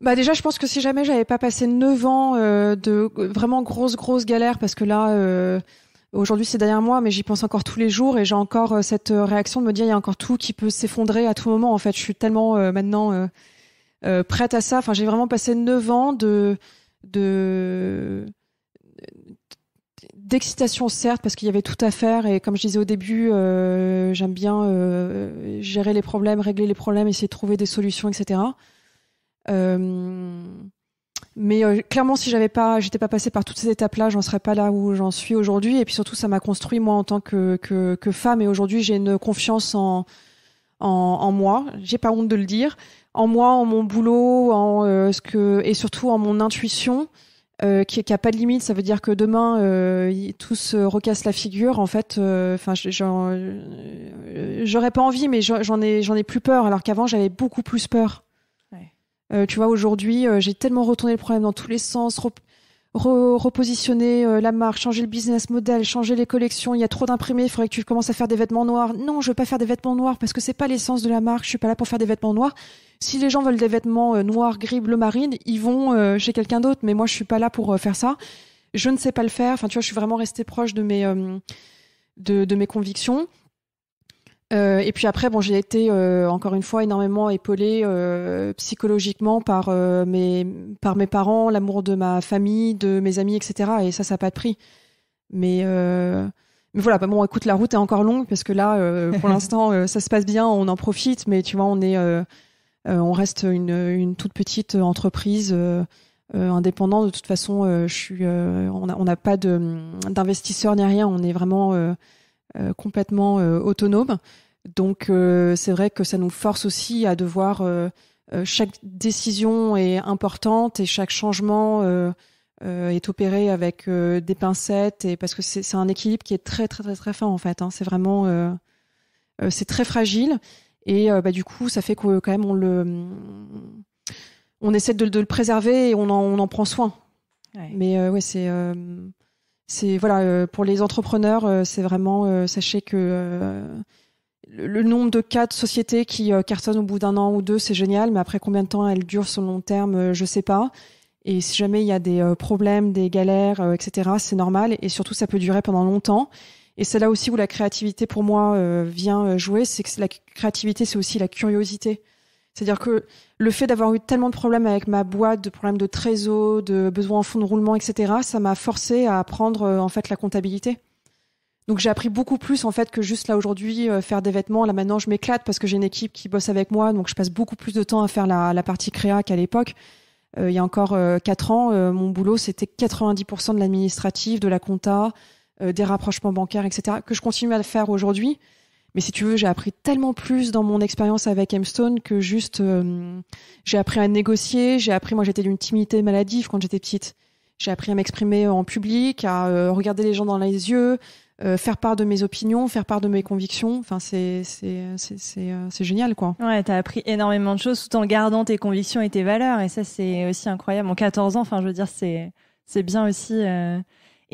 Bah déjà, je pense que si jamais j'avais pas passé 9 ans de vraiment grosse galère, parce que là, aujourd'hui c'est derrière moi, mais j'y pense encore tous les jours et j'ai encore cette réaction de me dire il y a encore tout qui peut s'effondrer à tout moment. En fait, je suis tellement maintenant prête à ça. Enfin, j'ai vraiment passé 9 ans d'excitation, certes, parce qu'il y avait tout à faire et comme je disais au début, j'aime bien gérer les problèmes, régler les problèmes, essayer de trouver des solutions, etc. Mais clairement, si j'étais pas passée par toutes ces étapes-là, j'en serais pas là où j'en suis aujourd'hui. Et puis surtout, ça m'a construit moi en tant que femme. Et aujourd'hui, j'ai une confiance en moi. J'ai pas honte de le dire. En moi, en mon boulot, et surtout en mon intuition, qui a pas de limite. Ça veut dire que demain, tout se recasse la figure. En fait, enfin, j'aurais pas envie, mais j'en ai plus peur. Alors qu'avant, j'avais beaucoup plus peur. Tu vois, aujourd'hui, j'ai tellement retourné le problème dans tous les sens, repositionner la marque, changer le business model, changer les collections. Il y a trop d'imprimés, il faudrait que tu commences à faire des vêtements noirs. Non, je veux pas faire des vêtements noirs parce que c'est pas l'essence de la marque. Je suis pas là pour faire des vêtements noirs. Si les gens veulent des vêtements noirs, gris, bleu marine, ils vont chez quelqu'un d'autre. Mais moi, je suis pas là pour faire ça. Je ne sais pas le faire. Enfin, tu vois, je suis vraiment restée proche de mes convictions. Et puis après, bon, j'ai été encore une fois énormément épaulée psychologiquement par mes parents, l'amour de ma famille, de mes amis, etc. Et ça n'a pas de prix. Mais voilà, bah bon, écoute, la route est encore longue parce que là, pour l'instant, ça se passe bien, on en profite. Mais tu vois, on reste une toute petite entreprise indépendante. De toute façon, on n'a pas d'investisseurs ni rien. On est vraiment complètement autonome. Donc c'est vrai que ça nous force aussi à devoir chaque décision est importante et chaque changement est opéré avec des pincettes et parce que c'est un équilibre qui est très très très très fin en fait. Hein. C'est vraiment c'est très fragile et du coup ça fait que quand même on essaie de le préserver et on en prend soin. Ouais. Mais ouais c'est voilà pour les entrepreneurs c'est vraiment sachez que le nombre de cas de sociétés qui cartonnent au bout d'un an ou deux, c'est génial, mais après combien de temps elles durent sur le long terme, je sais pas. Et si jamais il y a des problèmes, des galères, etc., c'est normal. Et surtout, ça peut durer pendant longtemps. Et c'est là aussi où la créativité, pour moi, vient jouer. C'est que la créativité, c'est aussi la curiosité. C'est-à-dire que le fait d'avoir eu tellement de problèmes avec ma boîte, de problèmes de trésor, de besoins en fonds de roulement, etc., ça m'a forcé à apprendre en fait la comptabilité. Donc j'ai appris beaucoup plus en fait que juste là aujourd'hui faire des vêtements. Là maintenant je m'éclate parce que j'ai une équipe qui bosse avec moi, donc je passe beaucoup plus de temps à faire la partie créa qu'à l'époque. Il y a encore 4 ans, mon boulot c'était 90% de l'administratif, de la compta, des rapprochements bancaires, etc. que je continue à faire aujourd'hui. Mais si tu veux, j'ai appris tellement plus dans mon expérience avec M-Stone que juste j'ai appris à négocier. Moi j'étais d'une timidité maladive quand j'étais petite. J'ai appris à m'exprimer en public, à regarder les gens dans les yeux. Faire part de mes opinions, faire part de mes convictions, enfin c'est génial quoi. Ouais, t'as appris énormément de choses tout en gardant tes convictions et tes valeurs et ça c'est aussi incroyable. En 14 ans, enfin je veux dire c'est bien aussi.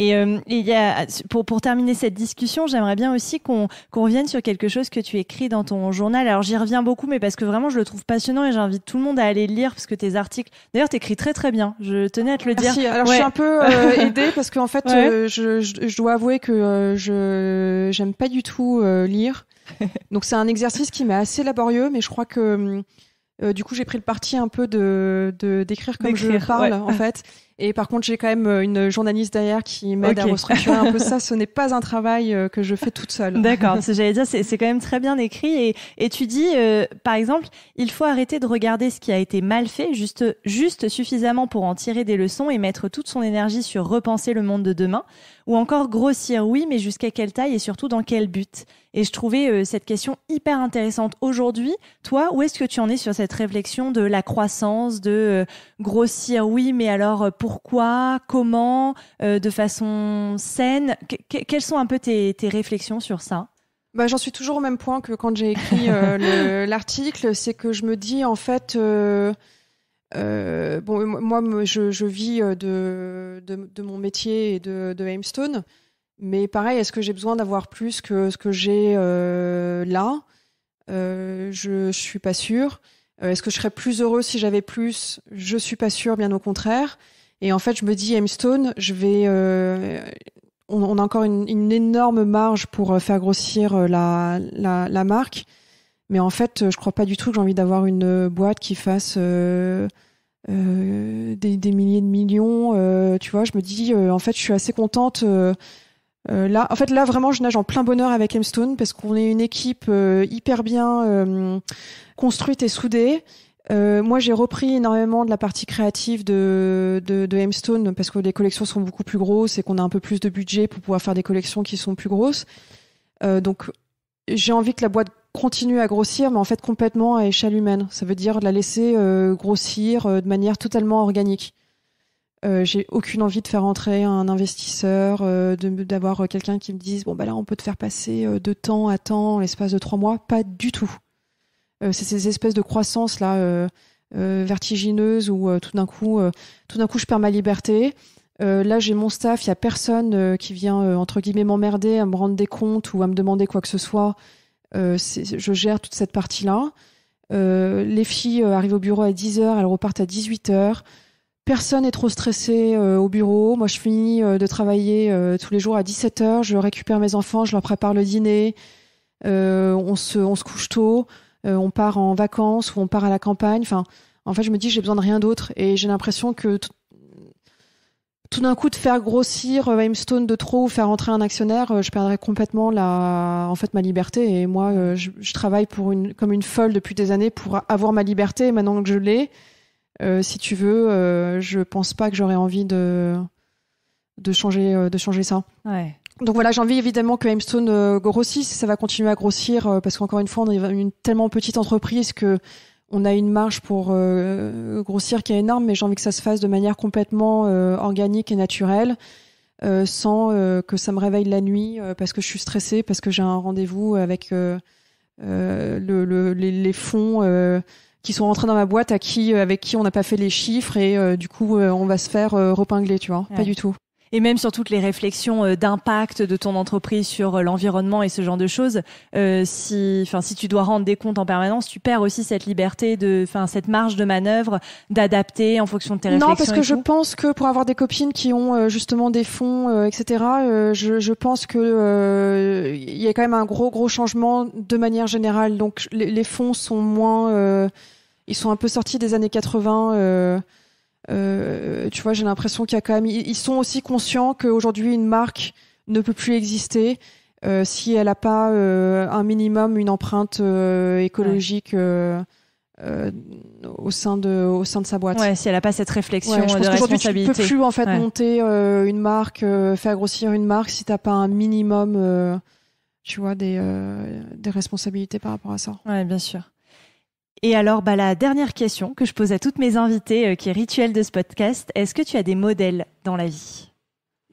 Et il y a pour terminer cette discussion, j'aimerais bien aussi qu'on revienne sur quelque chose que tu écris dans ton journal. Alors j'y reviens beaucoup, mais parce que vraiment je le trouve passionnant et j'invite tout le monde à aller le lire parce que tes articles. D'ailleurs, t'écris très très bien. Je tenais à te le dire. Merci. Alors ouais. Je suis un peu aidée parce qu'en fait, ouais. Je dois avouer que j'aime pas du tout lire. Donc c'est un exercice qui m'est assez laborieux, mais je crois que du coup j'ai pris le parti un peu d'écrire comme je parle en fait. Et par contre, j'ai quand même une journaliste derrière qui m'aide à restructurer un peu ça. Ce n'est pas un travail que je fais toute seule. D'accord. J'allais dire, c'est quand même très bien écrit. Et tu dis, par exemple, il faut arrêter de regarder ce qui a été mal fait, juste suffisamment pour en tirer des leçons et mettre toute son énergie sur repenser le monde de demain. Ou encore grossir, oui, mais jusqu'à quelle taille et surtout dans quel but? Et je trouvais cette question hyper intéressante. Aujourd'hui, toi, où est-ce que tu en es sur cette réflexion de la croissance, de grossir, oui, mais alors pourquoi, comment, de façon saine? Quelles sont un peu tes réflexions sur ça? Bah, j'en suis toujours au même point que quand j'ai écrit l'article, c'est que je me dis en fait... bon, moi, je vis de mon métier et de M-Stone, mais pareil, est-ce que j'ai besoin d'avoir plus que ce que j'ai là? Je suis pas sûre. Est-ce que je serais plus heureuse si j'avais plus ? Je suis pas sûre, bien au contraire. Et en fait, je me dis, M-Stone, on a encore une énorme marge pour faire grossir la marque. Mais en fait, je crois pas du tout que j'ai envie d'avoir une boîte qui fasse des milliers de millions. Tu vois, je me dis, en fait, je suis assez contente. Là, vraiment, je nage en plein bonheur avec M-Stone parce qu'on est une équipe hyper bien construite et soudée. Moi, j'ai repris énormément de la partie créative de M-Stone parce que les collections sont beaucoup plus grosses et qu'on a un peu plus de budget pour pouvoir faire des collections qui sont plus grosses. Donc, j'ai envie que la boîte continue à grossir, mais en fait complètement à échelle humaine. Ça veut dire de la laisser grossir de manière totalement organique. J'ai aucune envie de faire entrer un investisseur, d'avoir quelqu'un qui me dise bon bah là on peut te faire passer de temps à temps l'espace de 3 mois. Pas du tout. C'est ces espèces de croissance là vertigineuses où tout d'un coup je perds ma liberté. Là j'ai mon staff, il y a personne qui vient entre guillemets m'emmerder à me rendre des comptes ou à me demander quoi que ce soit. Je gère toute cette partie là. Les filles arrivent au bureau à 10h, elles repartent à 18h. Personne n'est trop stressé au bureau. Moi, je finis de travailler tous les jours à 17h. Je récupère mes enfants, je leur prépare le dîner. On se couche tôt. On part en vacances ou on part à la campagne. Enfin, en fait, je me dis, j'ai besoin de rien d'autre. Et j'ai l'impression que tout d'un coup, de faire grossir M-Stone de trop ou faire entrer un actionnaire, je perdrais complètement ma liberté. Et moi, je travaille comme une folle depuis des années pour avoir ma liberté. Et maintenant que je l'ai, si tu veux, je pense pas que j'aurais envie de changer ça. Ouais. Donc voilà, j'ai envie évidemment que M-Stone grossisse, ça va continuer à grossir parce qu'encore une fois, on est une tellement petite entreprise que on a une marge pour grossir qui est énorme, mais j'ai envie que ça se fasse de manière complètement organique et naturelle, sans que ça me réveille la nuit parce que je suis stressée, parce que j'ai un rendez-vous avec les fonds qui sont rentrés dans ma boîte avec qui on n'a pas fait les chiffres et du coup on va se faire repingler, tu vois. Ouais. Pas du tout. Et même sur toutes les réflexions d'impact de ton entreprise sur l'environnement et ce genre de choses, si tu dois rendre des comptes en permanence, tu perds aussi cette liberté cette marge de manœuvre d'adapter en fonction de tes réflexions. Non, parce que je pense que pour avoir des copines qui ont justement des fonds, etc., je pense que il y a quand même un gros changement de manière générale. Donc les fonds sont moins, ils sont un peu sortis des années 80. Tu vois, j'ai l'impression qu'il y a quand même, ils sont aussi conscients qu'aujourd'hui une marque ne peut plus exister si elle n'a pas un minimum, une empreinte écologique au sein de sa boîte. Ouais, si elle n'a pas cette réflexion de responsabilité. Je pense qu'aujourd'hui tu peux plus en fait monter une marque, faire grossir une marque si t'as pas un minimum, tu vois, des responsabilités par rapport à ça. Ouais, bien sûr. Et alors, la dernière question que je pose à toutes mes invitées, qui est rituel de ce podcast, est-ce que tu as des modèles dans la vie ?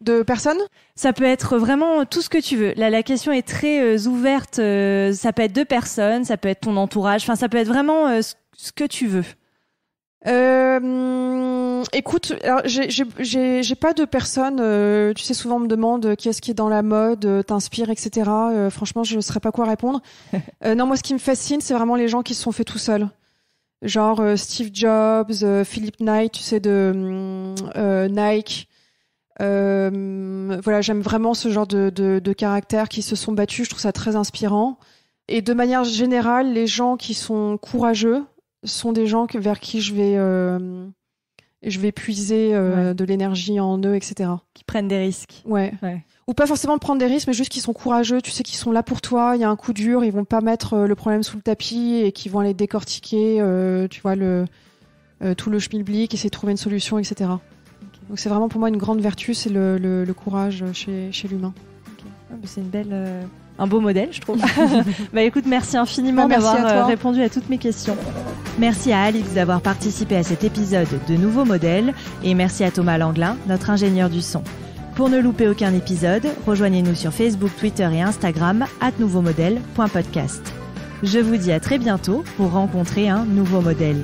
De personnes ? Ça peut être vraiment tout ce que tu veux. Là, la question est très ouverte. Ça peut être de personnes, ça peut être ton entourage. Enfin, ça peut être vraiment ce que tu veux. Écoute, alors j'ai pas de personne. Tu sais, souvent on me demande qui est-ce qui est dans la mode, t'inspire, etc. Franchement, je saurais pas quoi répondre. Non, moi, ce qui me fascine, c'est vraiment les gens qui se sont faits tout seuls. Genre Steve Jobs, Philip Knight, tu sais, de Nike. Voilà, j'aime vraiment ce genre de caractères qui se sont battus. Je trouve ça très inspirant. Et de manière générale, les gens qui sont courageux sont des gens vers qui je vais puiser de l'énergie en eux, etc. Qui prennent des risques. Ouais. Ou pas forcément prendre des risques, mais juste qu'ils sont courageux. Tu sais qu'ils sont là pour toi. Il y a un coup dur, ils vont pas mettre le problème sous le tapis et qu'ils vont aller décortiquer, tu vois, tout le schmilblick, essayer de trouver une solution, etc. Okay. Donc c'est vraiment pour moi une grande vertu, c'est le courage chez l'humain. Okay. C'est une belle... Un beau modèle, je trouve. Écoute, merci infiniment d'avoir répondu à toutes mes questions. Merci à Alix d'avoir participé à cet épisode de Nouveaux Modèles et merci à Thomas Langlin, notre ingénieur du son. Pour ne louper aucun épisode, rejoignez-nous sur Facebook, Twitter et Instagram @nouveaumodèle.podcast. Je vous dis à très bientôt pour rencontrer un nouveau modèle.